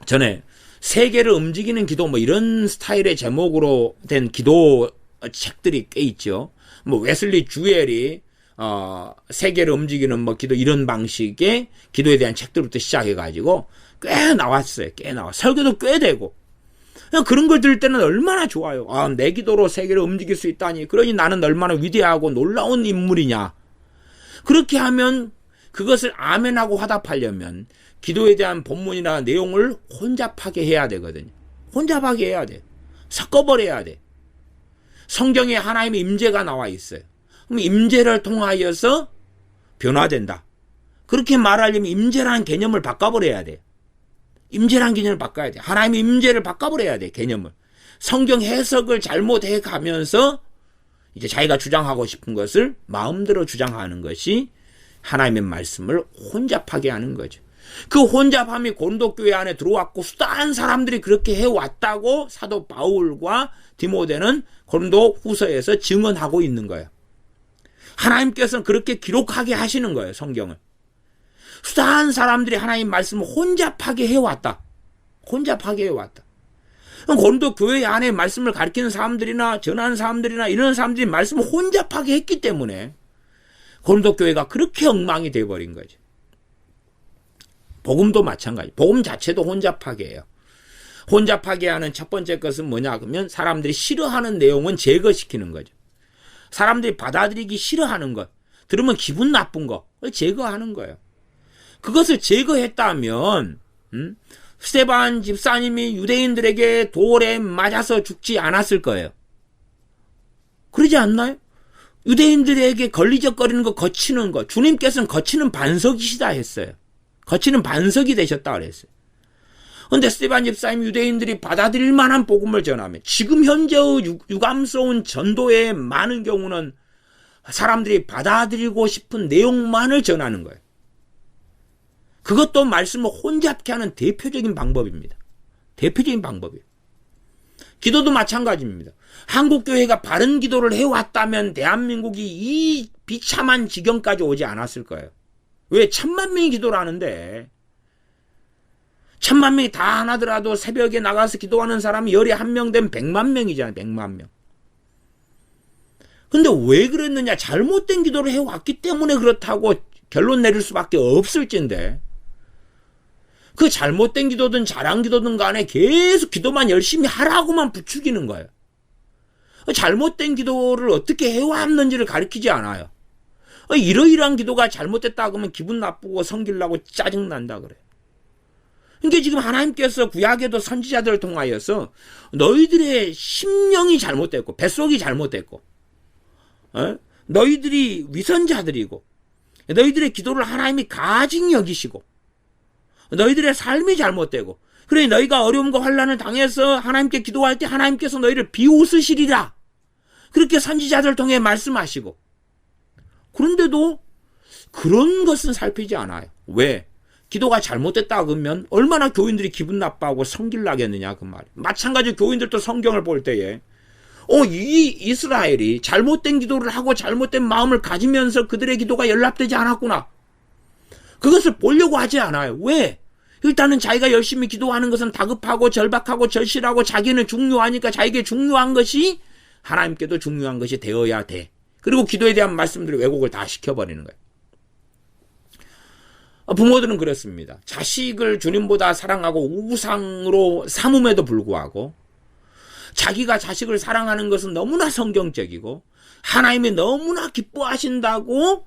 전에 세계를 움직이는 기도 뭐 이런 스타일의 제목으로 된 기도 책들이 꽤 있죠. 뭐 웨슬리 주엘이 세계를 움직이는 뭐 기도 이런 방식의 기도에 대한 책들부터 시작해가지고 꽤 나왔어요. 설교도 꽤 되고. 그런 걸 들을 때는 얼마나 좋아요. 내 기도로 세계를 움직일 수 있다니. 그러니 나는 얼마나 위대하고 놀라운 인물이냐. 그렇게 하면 그것을 아멘하고 화답하려면 기도에 대한 본문이나 내용을 혼잡하게 해야 되거든요. 혼잡하게 해야 돼. 섞어버려야 돼. 성경에 하나님의 임재가 나와 있어요. 그럼 임재를 통하여서 변화된다. 그렇게 말하려면 임재라는 개념을 바꿔버려야 돼. 임재라는 개념을 바꿔야 돼. 하나님의 임재를 바꿔버려야 돼, 개념을. 성경 해석을 잘못해 가면서 이제 자기가 주장하고 싶은 것을 마음대로 주장하는 것이 하나님의 말씀을 혼잡하게 하는 거죠. 그 혼잡함이 고린도 교회 안에 들어왔고 수많은 사람들이 그렇게 해왔다고 사도 바울과 디모데는 고린도 후서에서 증언하고 있는 거예요. 하나님께서는 그렇게 기록하게 하시는 거예요, 성경을. 수많은 사람들이 하나님 말씀을 혼잡하게 해왔다. 고린도 교회 안에 말씀을 가르치는 사람들이나 전하는 사람들이나 이런 사람들이 말씀을 혼잡하게 했기 때문에 고린도 교회가 그렇게 엉망이 되어버린 거죠. 복음도 마찬가지. 복음 자체도 혼잡하게 해요. 혼잡하게 하는 첫 번째 것은 뭐냐 그러면 사람들이 싫어하는 내용은 제거시키는 거죠. 사람들이 받아들이기 싫어하는 것, 들으면 기분 나쁜 것을 제거하는 거예요. 그것을 제거했다면 스데반 집사님이 유대인들에게 돌에 맞아서 죽지 않았을 거예요. 그러지 않나요? 유대인들에게 걸리적거리는 거, 거치는 거, 주님께서는 거치는 반석이시다 했어요. 거치는 반석이 되셨다 그랬어요. 그런데 스데반 집사님 유대인들이 받아들일 만한 복음을 전하면 지금 현재의 유감스러운 전도의 많은 경우는 사람들이 받아들이고 싶은 내용만을 전하는 거예요. 그것도 말씀을 혼잡케 하는 대표적인 방법입니다. 대표적인 방법이에요. 기도도 마찬가지입니다. 한국교회가 바른 기도를 해왔다면 대한민국이 이 비참한 지경까지 오지 않았을 거예요. 왜? 1000만 명이 기도를 하는데 1000만 명이 다 하나더라도 새벽에 나가서 기도하는 사람이 열에 한 명 되면 100만 명이잖아요. 100만 명. 근데 왜 그랬느냐? 잘못된 기도를 해왔기 때문에 그렇다고 결론 내릴 수밖에 없을진데 그 잘못된 기도든 잘한 기도든 간에 계속 기도만 열심히 하라고만 부추기는 거예요. 잘못된 기도를 어떻게 해왔는지를 가르치지 않아요. 이러이러한 기도가 잘못됐다 그러면 기분 나쁘고 성질나고 짜증난다 그래요. 그러니까 지금 하나님께서 구약에도 선지자들을 통하여서 너희들의 심령이 잘못됐고 뱃속이 잘못됐고 너희들이 위선자들이고 너희들의 기도를 하나님이 가증히 여기시고 너희들의 삶이 잘못되고 그래 너희가 어려움과 환난을 당해서 하나님께 기도할 때 하나님께서 너희를 비웃으시리라 그렇게 선지자들을 통해 말씀하시고 그런데도 그런 것은 살피지 않아요. 왜? 기도가 잘못됐다 그러면 얼마나 교인들이 기분 나빠하고 성질 나겠느냐 그 말이에요. 마찬가지로 교인들도 성경을 볼 때에 이 이스라엘이 잘못된 기도를 하고 잘못된 마음을 가지면서 그들의 기도가 연락되지 않았구나. 그것을 보려고 하지 않아요. 왜? 일단은 자기가 열심히 기도하는 것은 다급하고 절박하고 절실하고 자기는 중요하니까 자기에게 중요한 것이 하나님께도 중요한 것이 되어야 돼. 그리고 기도에 대한 말씀들을 왜곡을 다 시켜버리는 거예요. 부모들은 그렇습니다. 자식을 주님보다 사랑하고 우상으로 삼음에도 불구하고 자기가 자식을 사랑하는 것은 너무나 성경적이고 하나님이 너무나 기뻐하신다고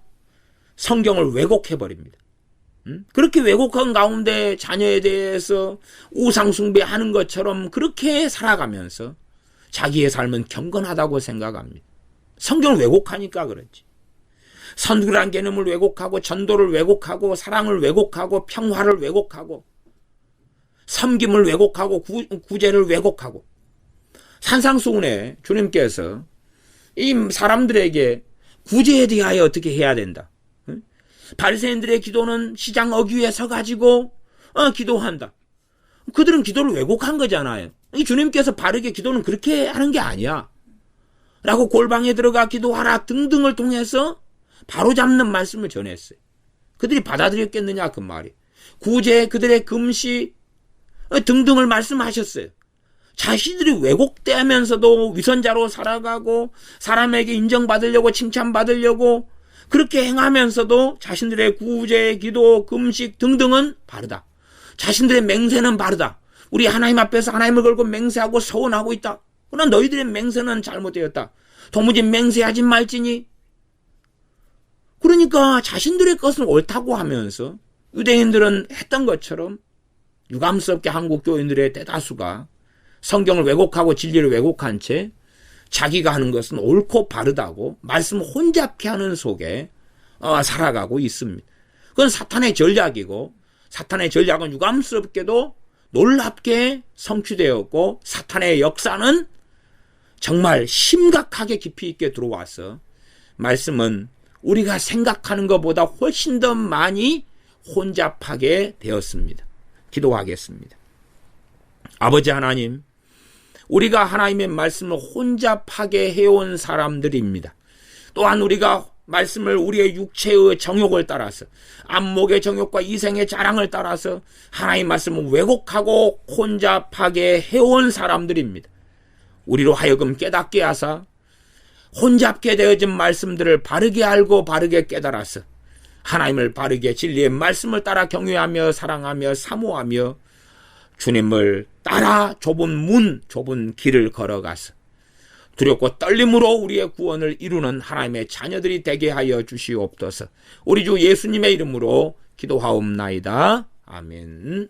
성경을 왜곡해버립니다. 그렇게 왜곡한 가운데 자녀에 대해서 우상 숭배하는 것처럼 그렇게 살아가면서 자기의 삶은 경건하다고 생각합니다. 성경을 왜곡하니까 그렇지. 선교란 개념을 왜곡하고 전도를 왜곡하고 사랑을 왜곡하고 평화를 왜곡하고 섬김을 왜곡하고 구제를 왜곡하고 산상수훈에 주님께서 이 사람들에게 구제에 대하여 어떻게 해야 된다. 바리새인들의 기도는 시장 어귀에 서가지고 기도한다. 그들은 기도를 왜곡한 거잖아요. 이 주님께서 바르게 기도는 그렇게 하는 게 아니야. 라고 골방에 들어가 기도하라 등등을 통해서 바로잡는 말씀을 전했어요. 그들이 받아들였겠느냐 그 말이. 구제, 그들의 금시 등등을 말씀하셨어요. 자신들이 왜곡되면서도 위선자로 살아가고 사람에게 인정받으려고 칭찬받으려고 그렇게 행하면서도 자신들의 구제, 기도, 금식 등등은 바르다. 자신들의 맹세는 바르다. 우리 하나님 앞에서 하나님을 걸고 맹세하고 서원하고 있다. 그러나 너희들의 맹세는 잘못되었다. 도무지 맹세하지 말지니. 그러니까 자신들의 것은 옳다고 하면서 유대인들은 했던 것처럼 유감스럽게 한국 교인들의 대다수가 성경을 왜곡하고 진리를 왜곡한 채 자기가 하는 것은 옳고 바르다고 말씀을 혼잡케 하는 속에 살아가고 있습니다. 그건 사탄의 전략이고 사탄의 전략은 유감스럽게도 놀랍게 성취되었고 사탄의 역사는 정말 심각하게 깊이 있게 들어와서 말씀은 우리가 생각하는 것보다 훨씬 더 많이 혼잡하게 되었습니다. 기도하겠습니다. 아버지 하나님, 우리가 하나님의 말씀을 혼잡하게 해온 사람들입니다. 또한 우리가 말씀을 우리의 육체의 정욕을 따라서 안목의 정욕과 이생의 자랑을 따라서 하나님의 말씀을 왜곡하고 혼잡하게 해온 사람들입니다. 우리로 하여금 깨닫게 하사 혼잡게 되어진 말씀들을 바르게 알고 바르게 깨달아서 하나님을 바르게 진리의 말씀을 따라 경외하며 사랑하며 사모하며 주님을 따라 좁은 길을 걸어가서 두렵고 떨림으로 우리의 구원을 이루는 하나님의 자녀들이 되게 하여 주시옵소서. 우리 주 예수님의 이름으로 기도하옵나이다. 아멘.